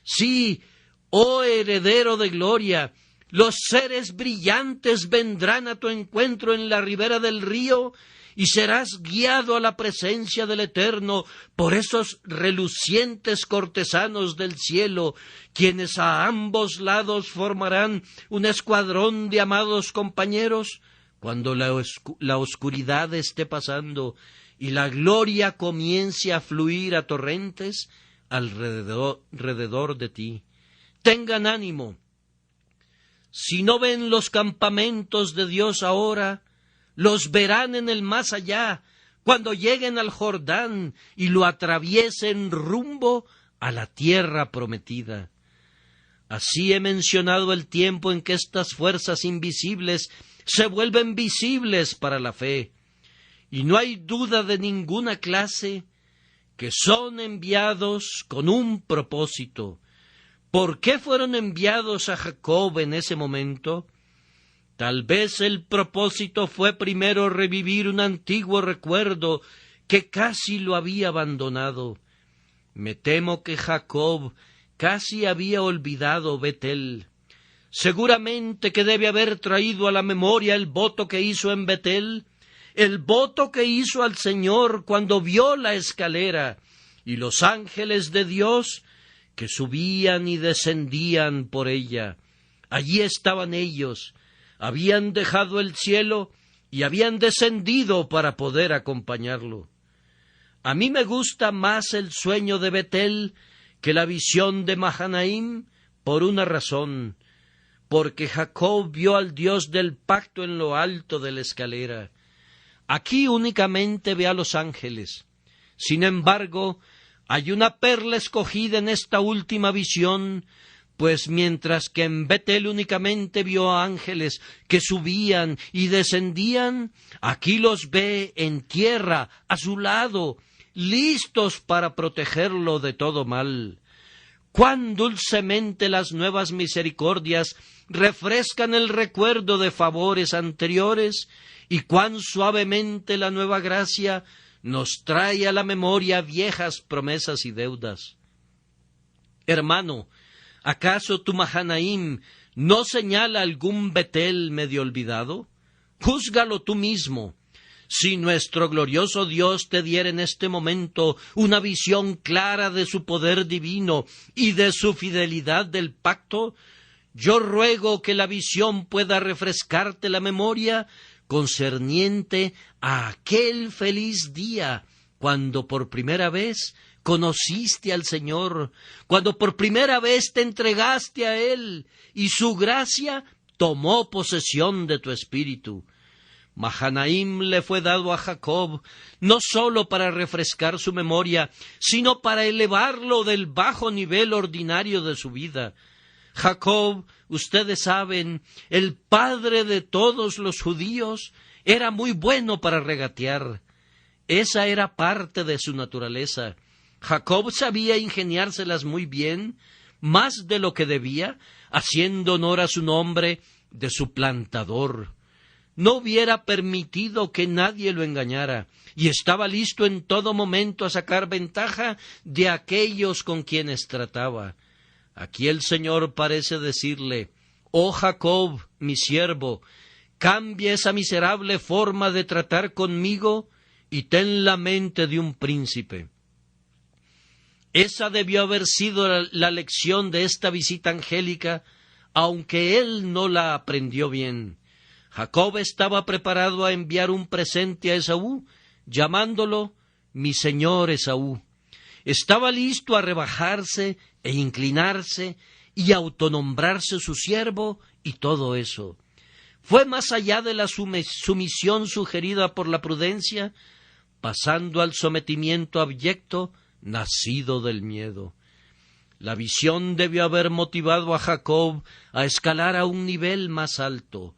[SPEAKER 1] Sí, oh heredero de gloria, los seres brillantes vendrán a tu encuentro en la ribera del río y serás guiado a la presencia del Eterno por esos relucientes cortesanos del cielo, quienes a ambos lados formarán un escuadrón de amados compañeros. Cuando la oscuridad esté pasando y la gloria comience a fluir a torrentes alrededor de ti. Tengan ánimo. Si no ven los campamentos de Dios ahora, los verán en el más allá, cuando lleguen al Jordán y lo atraviesen rumbo a la tierra prometida. Así he mencionado el tiempo en que estas fuerzas invisibles se vuelven visibles para la fe, y no hay duda de ninguna clase que son enviados con un propósito. ¿Por qué fueron enviados a Jacob en ese momento? Tal vez el propósito fue primero revivir un antiguo recuerdo que casi lo había abandonado. Me temo que Jacob casi había olvidado Betel. Seguramente que debe haber traído a la memoria el voto que hizo en Betel, el voto que hizo al Señor cuando vio la escalera y los ángeles de Dios que subían y descendían por ella. Allí estaban ellos, habían dejado el cielo y habían descendido para poder acompañarlo. A mí me gusta más el sueño de Betel que la visión de Mahanaim por una razón, porque Jacob vio al Dios del pacto en lo alto de la escalera. Aquí únicamente ve a los ángeles. Sin embargo, hay una perla escogida en esta última visión, pues mientras que en Betel únicamente vio a ángeles que subían y descendían, aquí los ve en tierra, a su lado, listos para protegerlo de todo mal. Cuán dulcemente las nuevas misericordias refrescan el recuerdo de favores anteriores, y cuán suavemente la nueva gracia nos trae a la memoria viejas promesas y deudas. Hermano, ¿acaso tu Mahanaim no señala algún Betel medio olvidado? Júzgalo tú mismo. Si nuestro glorioso Dios te diera en este momento una visión clara de su poder divino y de su fidelidad del pacto, yo ruego que la visión pueda refrescarte la memoria concerniente a aquel feliz día cuando por primera vez conociste al Señor, cuando por primera vez te entregaste a Él y su gracia tomó posesión de tu espíritu. Mahanaim le fue dado a Jacob no sólo para refrescar su memoria, sino para elevarlo del bajo nivel ordinario de su vida. Jacob, ustedes saben, el padre de todos los judíos, era muy bueno para regatear. Esa era parte de su naturaleza. Jacob sabía ingeniárselas muy bien, más de lo que debía, haciendo honor a su nombre de suplantador. No hubiera permitido que nadie lo engañara, y estaba listo en todo momento a sacar ventaja de aquellos con quienes trataba. Aquí el Señor parece decirle: «Oh Jacob, mi siervo, cambia esa miserable forma de tratar conmigo y ten la mente de un príncipe». Esa debió haber sido la lección de esta visita angélica, aunque él no la aprendió bien. Jacob estaba preparado a enviar un presente a Esaú, llamándolo «mi señor Esaú». Estaba listo a rebajarse e inclinarse y autonombrarse su siervo y todo eso. Fue más allá de la sumisión sugerida por la prudencia, pasando al sometimiento abyecto nacido del miedo. La visión debió haber motivado a Jacob a escalar a un nivel más alto.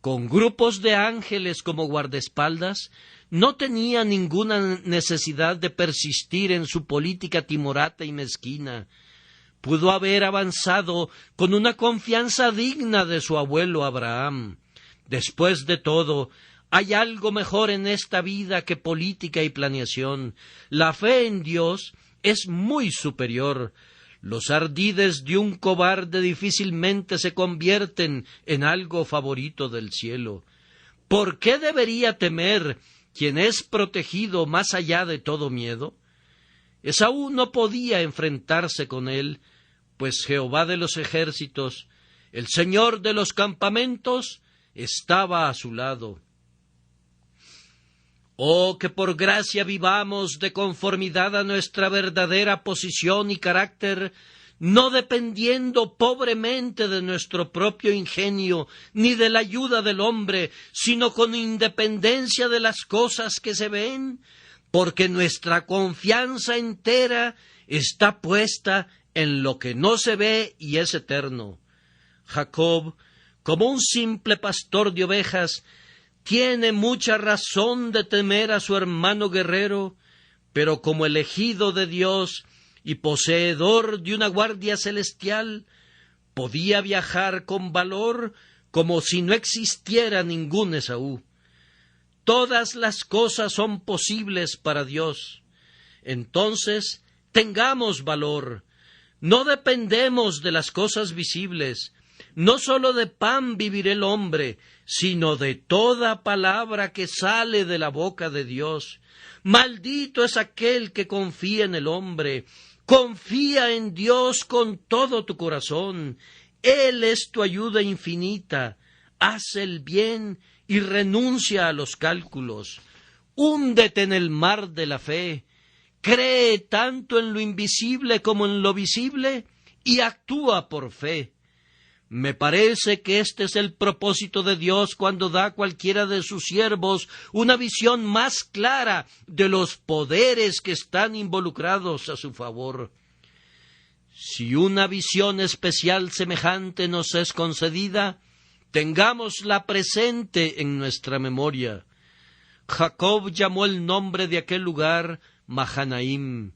[SPEAKER 1] Con grupos de ángeles como guardaespaldas, no tenía ninguna necesidad de persistir en su política timorata y mezquina. Pudo haber avanzado con una confianza digna de su abuelo Abraham. Después de todo, hay algo mejor en esta vida que política y planeación. La fe en Dios es muy superior. Los ardides de un cobarde difícilmente se convierten en algo favorito del cielo. ¿Por qué debería temer quien es protegido más allá de todo miedo? Esaú no podía enfrentarse con él, pues Jehová de los ejércitos, el Señor de los campamentos, estaba a su lado. Oh, que por gracia vivamos de conformidad a nuestra verdadera posición y carácter, no dependiendo pobremente de nuestro propio ingenio, ni de la ayuda del hombre, sino con independencia de las cosas que se ven, porque nuestra confianza entera está puesta en lo que no se ve y es eterno. Jacob, como un simple pastor de ovejas, tiene mucha razón de temer a su hermano guerrero, pero como elegido de Dios y poseedor de una guardia celestial, podía viajar con valor como si no existiera ningún Esaú. Todas las cosas son posibles para Dios. Entonces, tengamos valor. No dependemos de las cosas visibles. No sólo de pan vivirá el hombre, sino de toda palabra que sale de la boca de Dios. Maldito es aquel que confía en el hombre. Confía en Dios con todo tu corazón. Él es tu ayuda infinita. Haz el bien y renuncia a los cálculos. Húndete en el mar de la fe. Cree tanto en lo invisible como en lo visible y actúa por fe. Me parece que este es el propósito de Dios cuando da a cualquiera de sus siervos una visión más clara de los poderes que están involucrados a su favor. Si una visión especial semejante nos es concedida, tengámosla presente en nuestra memoria. Jacob llamó el nombre de aquel lugar Mahanaim.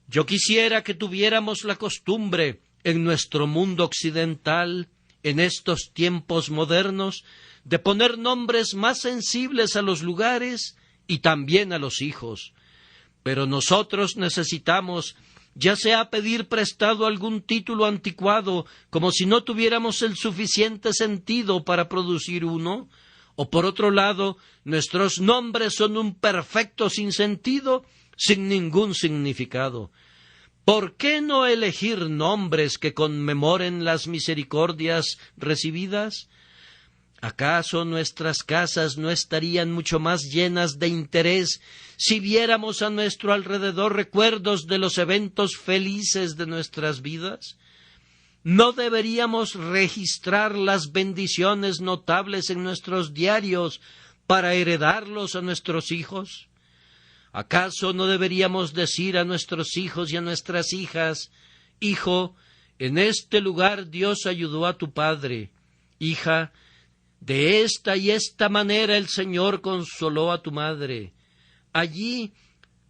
[SPEAKER 1] Yo quisiera que tuviéramos la costumbre en nuestro mundo occidental, en estos tiempos modernos, de poner nombres más sensibles a los lugares y también a los hijos. Pero nosotros necesitamos, ya sea pedir prestado algún título anticuado, como si no tuviéramos el suficiente sentido para producir uno, o por otro lado, nuestros nombres son un perfecto sinsentido, sin ningún significado. ¿Por qué no elegir nombres que conmemoren las misericordias recibidas? ¿Acaso nuestras casas no estarían mucho más llenas de interés si viéramos a nuestro alrededor recuerdos de los eventos felices de nuestras vidas? ¿No deberíamos registrar las bendiciones notables en nuestros diarios para heredarlos a nuestros hijos? ¿Acaso no deberíamos decir a nuestros hijos y a nuestras hijas: hijo, en este lugar Dios ayudó a tu padre; hija, de esta y esta manera el Señor consoló a tu madre; allí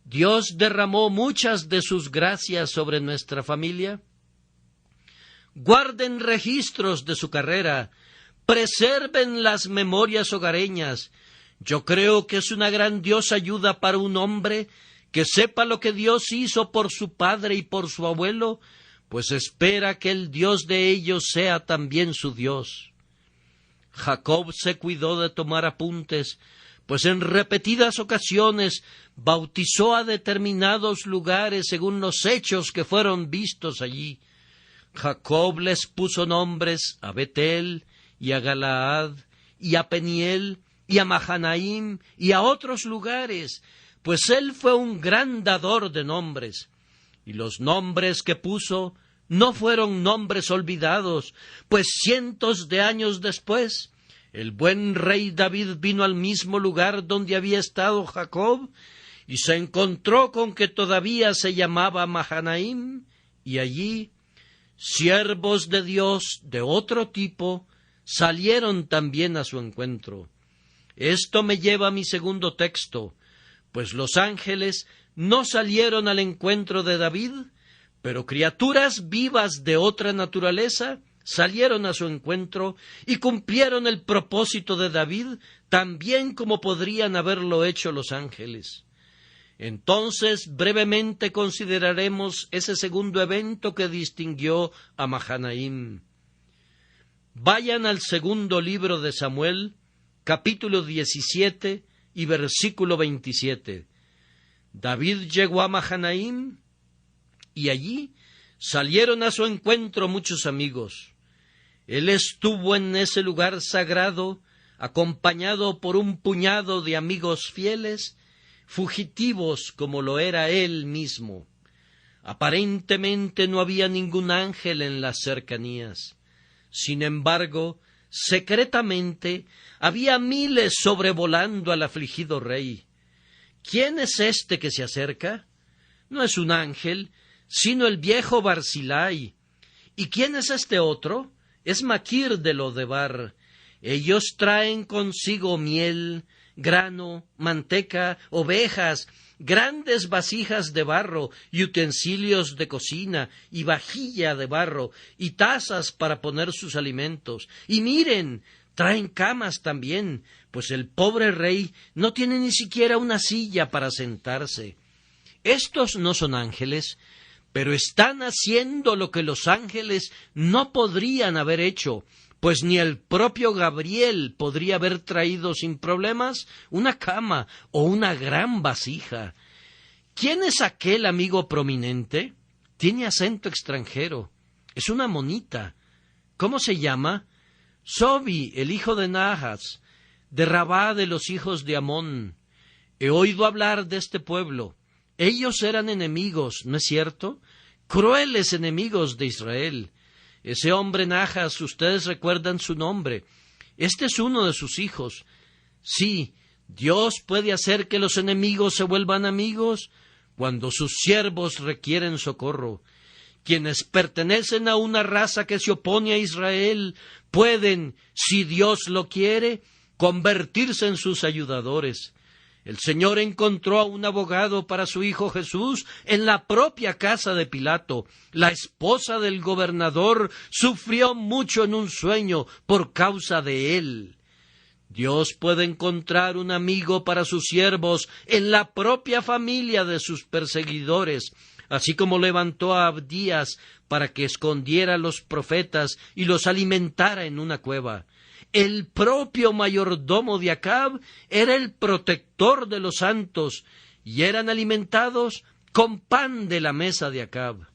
[SPEAKER 1] Dios derramó muchas de sus gracias sobre nuestra familia? Guarden registros de su carrera, preserven las memorias hogareñas. Yo creo que es una grandiosa ayuda para un hombre que sepa lo que Dios hizo por su padre y por su abuelo, pues espera que el Dios de ellos sea también su Dios. Jacob se cuidó de tomar apuntes, pues en repetidas ocasiones bautizó a determinados lugares según los hechos que fueron vistos allí. Jacob les puso nombres a Betel y a Galaad y a Peniel y a Mahanaim y a otros lugares, pues él fue un gran dador de nombres. Y los nombres que puso no fueron nombres olvidados, pues cientos de años después, el buen rey David vino al mismo lugar donde había estado Jacob, y se encontró con que todavía se llamaba Mahanaim, y allí siervos de Dios de otro tipo salieron también a su encuentro. Esto me lleva a mi segundo texto, pues los ángeles no salieron al encuentro de David, pero criaturas vivas de otra naturaleza salieron a su encuentro y cumplieron el propósito de David tan bien como podrían haberlo hecho los ángeles. Entonces brevemente consideraremos ese segundo evento que distinguió a Mahanaim. Vayan al segundo libro de Samuel, capítulo 17 y versículo 27. David llegó a Mahanaim y allí salieron a su encuentro muchos amigos. Él estuvo en ese lugar sagrado acompañado por un puñado de amigos fieles, fugitivos como lo era él mismo. Aparentemente no había ningún ángel en las cercanías. Sin embargo, secretamente había miles sobrevolando al afligido rey. ¿Quién es este que se acerca? No es un ángel, sino el viejo Barzillai. ¿Y quién es este otro? Es Maquir de Lodebar. Ellos traen consigo miel, grano, manteca, ovejas, grandes vasijas de barro y utensilios de cocina y vajilla de barro y tazas para poner sus alimentos. Y miren, traen camas también, pues el pobre rey no tiene ni siquiera una silla para sentarse. Estos no son ángeles, pero están haciendo lo que los ángeles no podrían haber hecho, pues ni el propio Gabriel podría haber traído sin problemas una cama o una gran vasija. ¿Quién es aquel amigo prominente? Tiene acento extranjero. Es una monita. ¿Cómo se llama? Sobi, el hijo de Nahas, de Rabá de los hijos de Amón. He oído hablar de este pueblo. Ellos eran enemigos, ¿no es cierto? Crueles enemigos de Israel. Ese hombre Nahas, ustedes recuerdan su nombre. Este es uno de sus hijos. Sí, Dios puede hacer que los enemigos se vuelvan amigos cuando sus siervos requieren socorro. Quienes pertenecen a una raza que se opone a Israel pueden, si Dios lo quiere, convertirse en sus ayudadores. El Señor encontró a un abogado para su hijo Jesús en la propia casa de Pilato. La esposa del gobernador sufrió mucho en un sueño por causa de él. Dios puede encontrar un amigo para sus siervos en la propia familia de sus perseguidores, así como levantó a Abdías para que escondiera a los profetas y los alimentara en una cueva. El propio mayordomo de Acab era el protector de los santos y eran alimentados con pan de la mesa de Acab.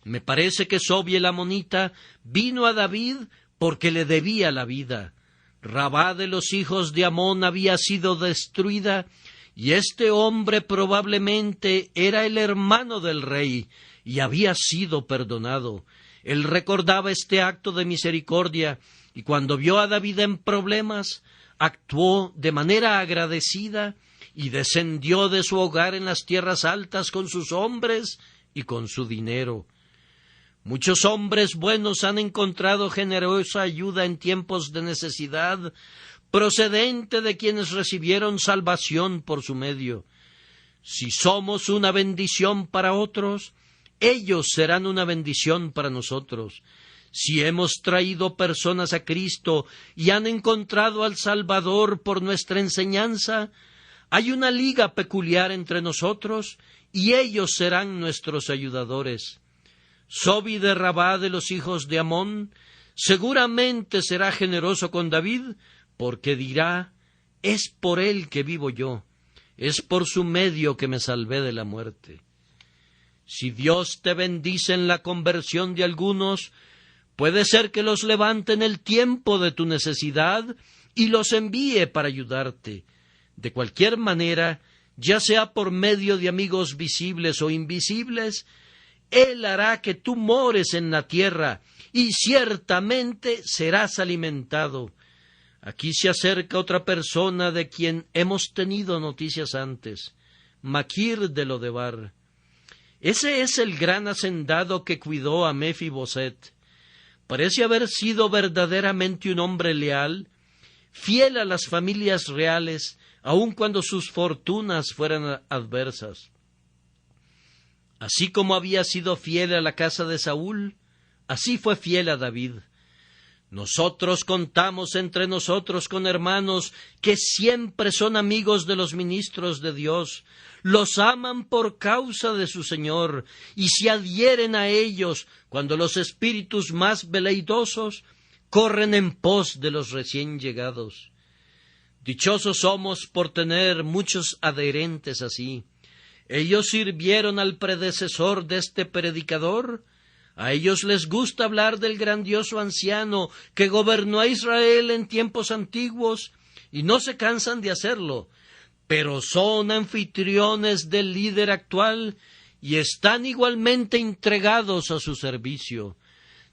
[SPEAKER 1] Me parece que Sobi el amonita vino a David porque le debía la vida. Rabá de los hijos de Amón había sido destruida y este hombre probablemente era el hermano del rey y había sido perdonado. Él recordaba este acto de misericordia y cuando vio a David en problemas, actuó de manera agradecida y descendió de su hogar en las tierras altas con sus hombres y con su dinero. Muchos hombres buenos han encontrado generosa ayuda en tiempos de necesidad, procedente de quienes recibieron salvación por su medio. Si somos una bendición para otros, ellos serán una bendición para nosotros. Si hemos traído personas a Cristo y han encontrado al Salvador por nuestra enseñanza, hay una liga peculiar entre nosotros y ellos serán nuestros ayudadores. Sobi de Rabá de los hijos de Amón seguramente será generoso con David, porque dirá, es por él que vivo yo, es por su medio que me salvé de la muerte. Si Dios te bendice en la conversión de algunos, puede ser que los levante en el tiempo de tu necesidad y los envíe para ayudarte. De cualquier manera, ya sea por medio de amigos visibles o invisibles, Él hará que tú mores en la tierra y ciertamente serás alimentado. Aquí se acerca otra persona de quien hemos tenido noticias antes, Maquir de Lodebar. Ese es el gran hacendado que cuidó a Mefiboset. Parece haber sido verdaderamente un hombre leal, fiel a las familias reales, aun cuando sus fortunas fueran adversas. Así como había sido fiel a la casa de Saúl, así fue fiel a David. Nosotros contamos entre nosotros con hermanos que siempre son amigos de los ministros de Dios, los aman por causa de su Señor y se adhieren a ellos cuando los espíritus más veleidosos corren en pos de los recién llegados. Dichosos somos por tener muchos adherentes así. Ellos sirvieron al predecesor de este predicador. A ellos les gusta hablar del grandioso anciano que gobernó a Israel en tiempos antiguos y no se cansan de hacerlo, pero son anfitriones del líder actual y están igualmente entregados a su servicio.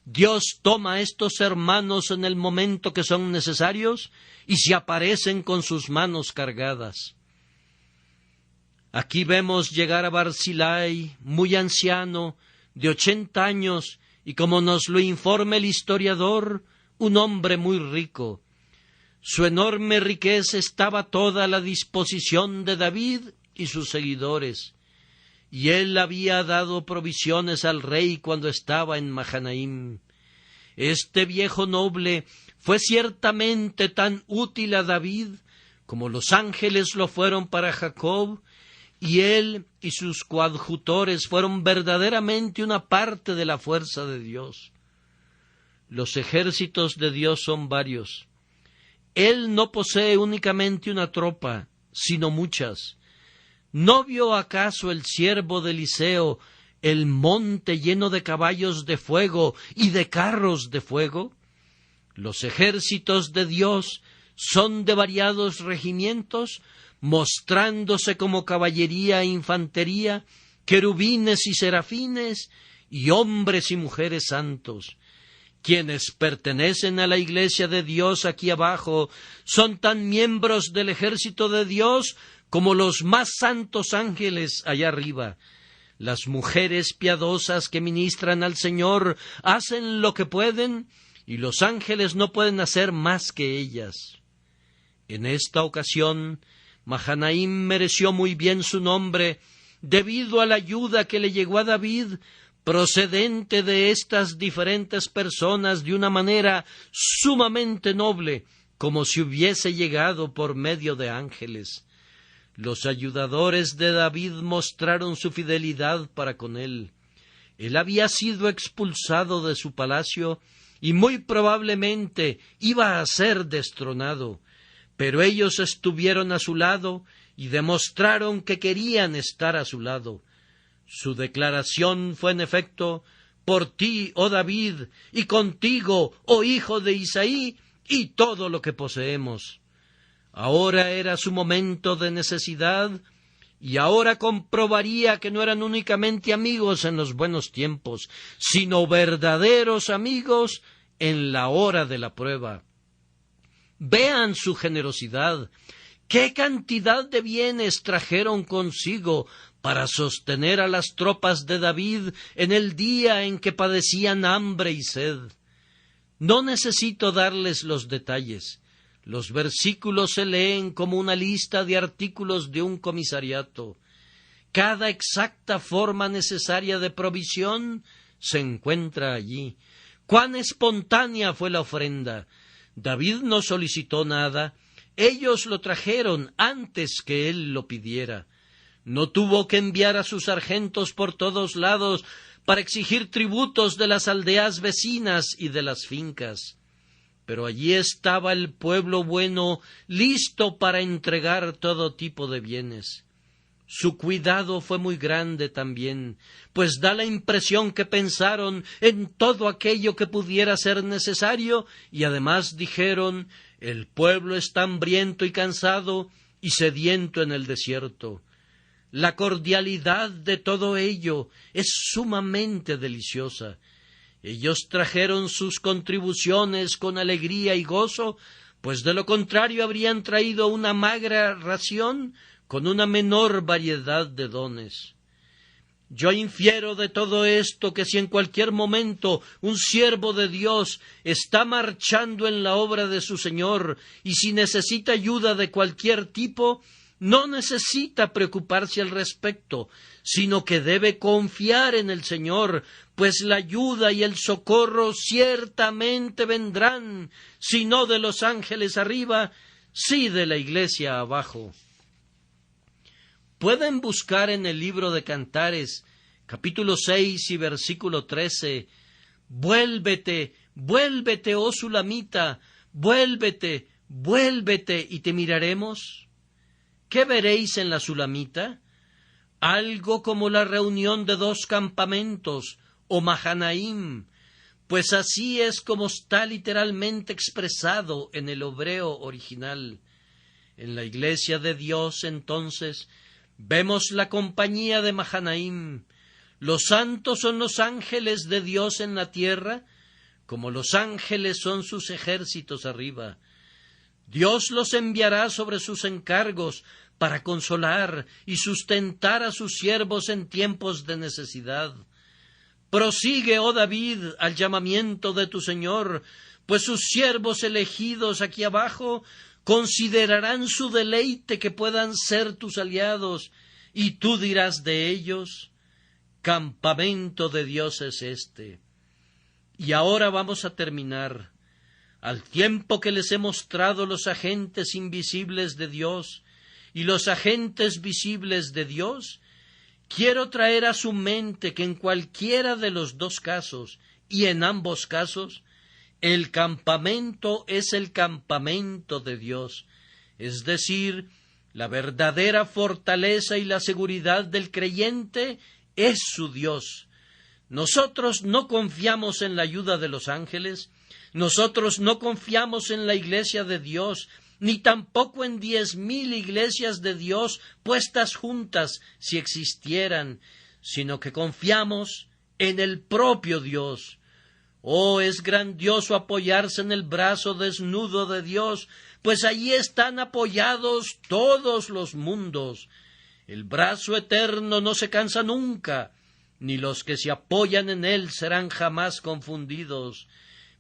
[SPEAKER 1] Dios toma a estos hermanos en el momento que son necesarios y se aparecen con sus manos cargadas. Aquí vemos llegar a Barzillai, muy anciano, de 80 años, y como nos lo informa el historiador, un hombre muy rico. Su enorme riqueza estaba toda a la disposición de David y sus seguidores, y él había dado provisiones al rey cuando estaba en Mahanaim. Este viejo noble fue ciertamente tan útil a David como los ángeles lo fueron para Jacob, y él y sus coadjutores fueron verdaderamente una parte de la fuerza de Dios. Los ejércitos de Dios son varios. Él no posee únicamente una tropa, sino muchas. ¿No vio acaso el siervo de Eliseo el monte lleno de caballos de fuego y de carros de fuego? Los ejércitos de Dios son de variados regimientos, mostrándose como caballería e infantería, querubines y serafines, y hombres y mujeres santos. Quienes pertenecen a la iglesia de Dios aquí abajo son tan miembros del ejército de Dios como los más santos ángeles allá arriba. Las mujeres piadosas que ministran al Señor hacen lo que pueden, y los ángeles no pueden hacer más que ellas. En esta ocasión, Mahanaim mereció muy bien su nombre debido a la ayuda que le llegó a David procedente de estas diferentes personas de una manera sumamente noble, como si hubiese llegado por medio de ángeles. Los ayudadores de David mostraron su fidelidad para con él. Él había sido expulsado de su palacio y muy probablemente iba a ser destronado, pero ellos estuvieron a su lado y demostraron que querían estar a su lado. Su declaración fue en efecto: por ti, oh David, y contigo, oh hijo de Isaí, y todo lo que poseemos. Ahora era su momento de necesidad, y ahora comprobaría que no eran únicamente amigos en los buenos tiempos, sino verdaderos amigos en la hora de la prueba. Vean su generosidad. ¿Qué cantidad de bienes trajeron consigo para sostener a las tropas de David en el día en que padecían hambre y sed? No necesito darles los detalles. Los versículos se leen como una lista de artículos de un comisariato. Cada exacta forma necesaria de provisión se encuentra allí. ¡Cuán espontánea fue la ofrenda! David no solicitó nada. Ellos lo trajeron antes que él lo pidiera. No tuvo que enviar a sus sargentos por todos lados para exigir tributos de las aldeas vecinas y de las fincas. Pero allí estaba el pueblo bueno, listo para entregar todo tipo de bienes. Su cuidado fue muy grande también, pues da la impresión que pensaron en todo aquello que pudiera ser necesario, y además dijeron: el pueblo está hambriento y cansado y sediento en el desierto. La cordialidad de todo ello es sumamente deliciosa. Ellos trajeron sus contribuciones con alegría y gozo, pues de lo contrario habrían traído una magra ración con una menor variedad de dones. Yo infiero de todo esto que si en cualquier momento un siervo de Dios está marchando en la obra de su Señor y si necesita ayuda de cualquier tipo, no necesita preocuparse al respecto, sino que debe confiar en el Señor, pues la ayuda y el socorro ciertamente vendrán, si no de los ángeles arriba, sí de la iglesia abajo. Pueden buscar en el libro de Cantares, capítulo 6 y versículo 13, «Vuélvete, vuélvete, oh Sulamita, vuélvete, vuélvete, y te miraremos». ¿Qué veréis en la Sulamita? Algo como la reunión de dos campamentos, o Mahanaim, pues así es como está literalmente expresado en el hebreo original. En la iglesia de Dios, entonces, vemos la compañía de Mahanaim, Los santos son los ángeles de Dios en la tierra, como los ángeles son sus ejércitos arriba. Dios los enviará sobre sus encargos para consolar y sustentar a sus siervos en tiempos de necesidad. Prosigue, oh David, al llamamiento de tu Señor, pues sus siervos elegidos aquí abajo considerarán su deleite que puedan ser tus aliados, y tú dirás de ellos: campamento de Dios es este. Y ahora vamos a terminar. Al tiempo que les he mostrado los agentes invisibles de Dios y los agentes visibles de Dios, quiero traer a su mente que en cualquiera de los dos casos, y en ambos casos, el campamento es el campamento de Dios, es decir, la verdadera fortaleza y la seguridad del creyente es su Dios. Nosotros no confiamos en la ayuda de los ángeles, nosotros no confiamos en la iglesia de Dios, ni tampoco en 10,000 iglesias de Dios puestas juntas si existieran, sino que confiamos en el propio Dios. Oh, es grandioso apoyarse en el brazo desnudo de Dios, pues allí están apoyados todos los mundos. El brazo eterno no se cansa nunca, ni los que se apoyan en él serán jamás confundidos.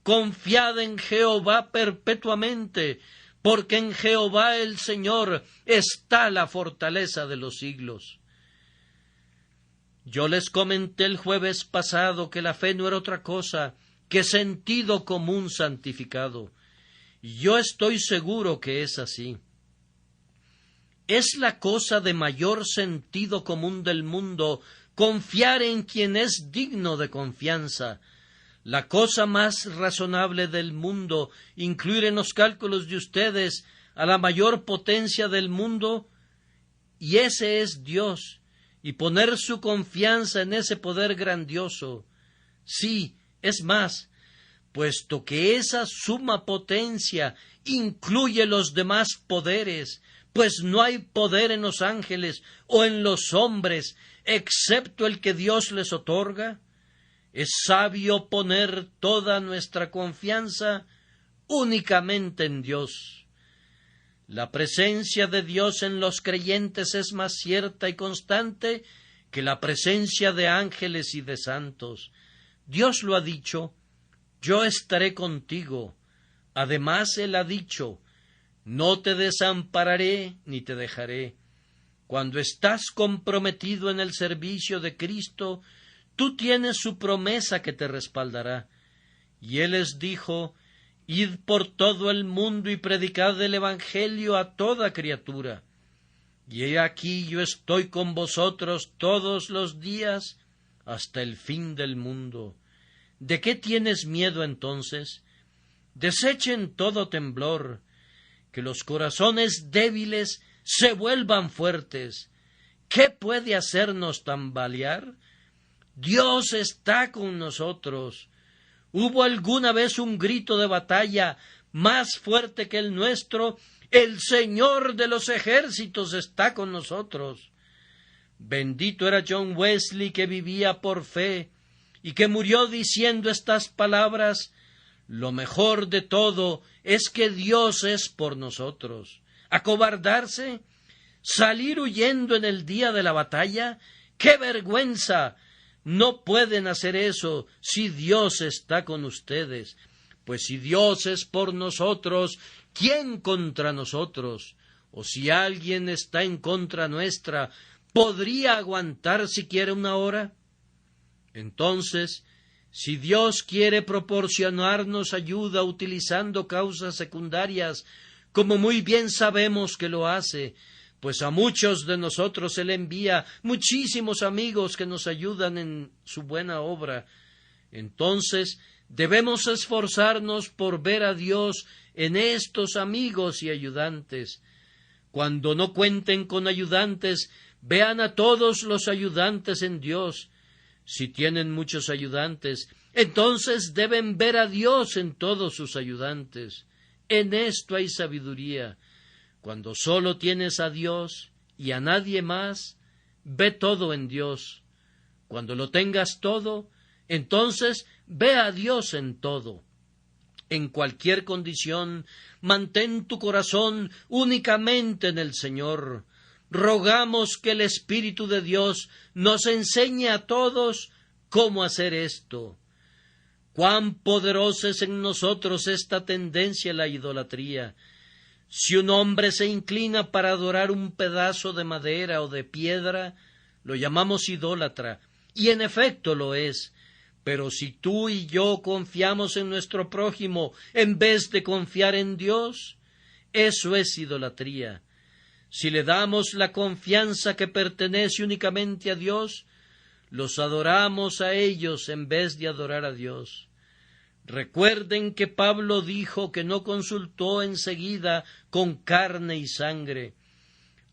[SPEAKER 1] Confiad en Jehová perpetuamente, porque en Jehová el Señor está la fortaleza de los siglos. Yo les comenté el jueves pasado que la fe no era otra cosa que sentido común santificado, y yo estoy seguro que es así. Es la cosa de mayor sentido común del mundo confiar en quien es digno de confianza, la cosa más razonable del mundo, incluir en los cálculos de ustedes a la mayor potencia del mundo, y ese es Dios, y poner su confianza en ese poder grandioso. Sí, es más, puesto que esa suma potencia incluye los demás poderes, pues no hay poder en los ángeles o en los hombres, excepto el que Dios les otorga, es sabio poner toda nuestra confianza únicamente en Dios. La presencia de Dios en los creyentes es más cierta y constante que la presencia de ángeles y de santos. Dios lo ha dicho: yo estaré contigo. Además, Él ha dicho: no te desampararé ni te dejaré. Cuando estás comprometido en el servicio de Cristo, tú tienes su promesa que te respaldará. Y Él les dijo: id por todo el mundo y predicad el Evangelio a toda criatura. Y he aquí yo estoy con vosotros todos los días hasta el fin del mundo. ¿De qué tienes miedo entonces? Desechen todo temblor, que los corazones débiles se vuelvan fuertes. ¿Qué puede hacernos tambalear? Dios está con nosotros. ¿Hubo alguna vez un grito de batalla más fuerte que el nuestro? El Señor de los ejércitos está con nosotros. Bendito era John Wesley, que vivía por fe y que murió diciendo estas palabras: lo mejor de todo es que Dios es por nosotros. ¿Acobardarse? ¿Salir huyendo en el día de la batalla? ¡Qué vergüenza! No pueden hacer eso si Dios está con ustedes. Pues si Dios es por nosotros, ¿quién contra nosotros? O si alguien está en contra nuestra, ¿podría aguantar siquiera una hora? Entonces, si Dios quiere proporcionarnos ayuda utilizando causas secundarias, como muy bien sabemos que lo hace, pues a muchos de nosotros Él envía muchísimos amigos que nos ayudan en su buena obra, entonces debemos esforzarnos por ver a Dios en estos amigos y ayudantes. Cuando no cuenten con ayudantes, vean a todos los ayudantes en Dios. Si tienen muchos ayudantes, entonces deben ver a Dios en todos sus ayudantes. En esto hay sabiduría. Cuando solo tienes a Dios y a nadie más, ve todo en Dios. Cuando lo tengas todo, entonces ve a Dios en todo. En cualquier condición, mantén tu corazón únicamente en el Señor. Rogamos que el Espíritu de Dios nos enseñe a todos cómo hacer esto. Cuán poderosa es en nosotros esta tendencia a la idolatría. Si un hombre se inclina para adorar un pedazo de madera o de piedra, lo llamamos idólatra, y en efecto lo es. Pero si tú y yo confiamos en nuestro prójimo en vez de confiar en Dios, eso es idolatría. Si le damos la confianza que pertenece únicamente a Dios, los adoramos a ellos en vez de adorar a Dios. Recuerden que Pablo dijo que no consultó enseguida con carne y sangre.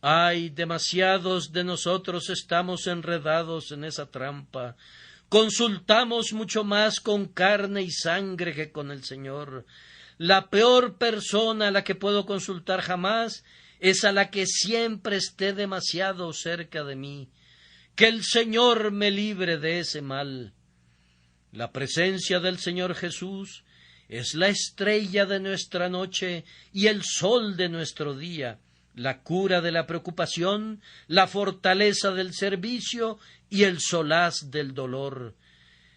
[SPEAKER 1] Ay, demasiados de nosotros estamos enredados en esa trampa. Consultamos mucho más con carne y sangre que con el Señor. La peor persona a la que puedo consultar jamás es a la que siempre esté demasiado cerca de mí. Que el Señor me libre de ese mal. La presencia del Señor Jesús es la estrella de nuestra noche y el sol de nuestro día, la cura de la preocupación, la fortaleza del servicio y el solaz del dolor.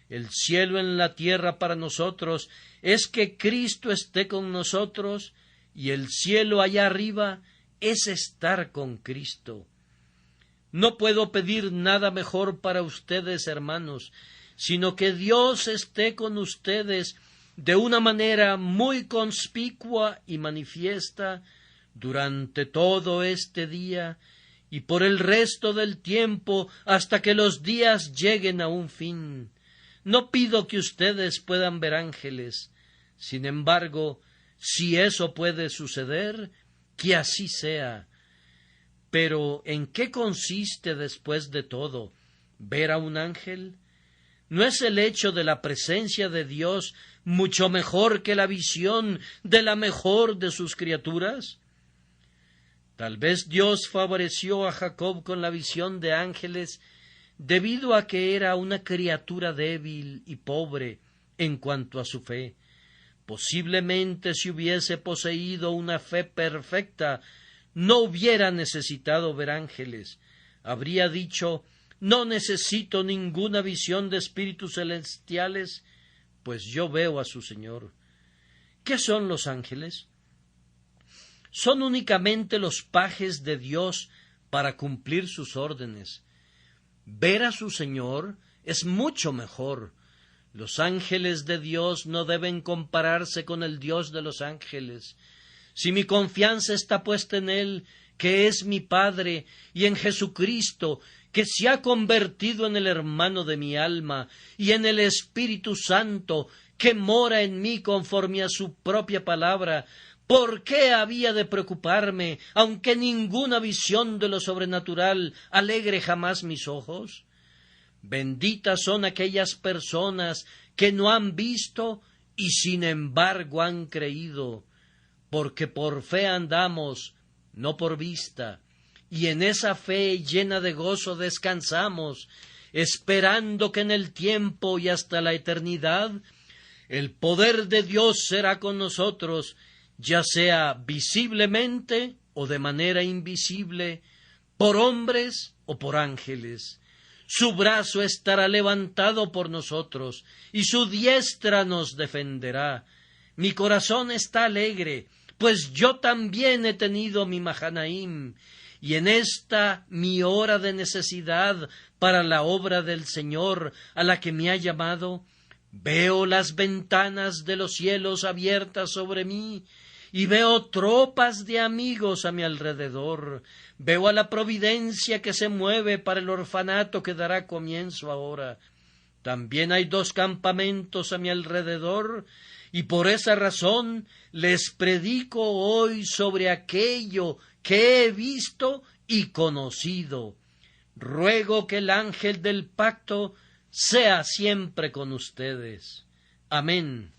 [SPEAKER 1] El cielo en la tierra para nosotros es que Cristo esté con nosotros, y el cielo allá arriba es estar con Cristo. No puedo pedir nada mejor para ustedes, hermanos, sino que Dios esté con ustedes de una manera muy conspicua y manifiesta durante todo este día y por el resto del tiempo hasta que los días lleguen a un fin. No pido que ustedes puedan ver ángeles. Sin embargo, si eso puede suceder, que así sea. Pero ¿en qué consiste después de todo ver a un ángel? ¿No es el hecho de la presencia de Dios mucho mejor que la visión de la mejor de sus criaturas? Tal vez Dios favoreció a Jacob con la visión de ángeles debido a que era una criatura débil y pobre en cuanto a su fe. Posiblemente si hubiese poseído una fe perfecta, no hubiera necesitado ver ángeles. Habría dicho: no necesito ninguna visión de espíritus celestiales, pues yo veo a su Señor. ¿Qué son los ángeles? Son únicamente los pajes de Dios para cumplir sus órdenes. Ver a su Señor es mucho mejor. Los ángeles de Dios no deben compararse con el Dios de los ángeles. Si mi confianza está puesta en Él, que es mi Padre, y en Jesucristo, que se ha convertido en el hermano de mi alma, y en el Espíritu Santo, que mora en mí conforme a su propia palabra, ¿por qué había de preocuparme, aunque ninguna visión de lo sobrenatural alegre jamás mis ojos? Benditas son aquellas personas que no han visto y sin embargo han creído, porque por fe andamos, no por vista, y en esa fe llena de gozo descansamos, esperando que en el tiempo y hasta la eternidad el poder de Dios será con nosotros, ya sea visiblemente o de manera invisible, por hombres o por ángeles. Su brazo estará levantado por nosotros, y su diestra nos defenderá. Mi corazón está alegre, pues yo también he tenido mi Mahanaim, y en esta mi hora de necesidad para la obra del Señor a la que me ha llamado, veo las ventanas de los cielos abiertas sobre mí, y veo tropas de amigos a mi alrededor. Veo a la providencia que se mueve para el orfanato que dará comienzo ahora. También hay 2 campamentos a mi alrededor, y por esa razón les predico hoy sobre aquello que he visto y conocido. Ruego que el ángel del pacto sea siempre con ustedes. Amén.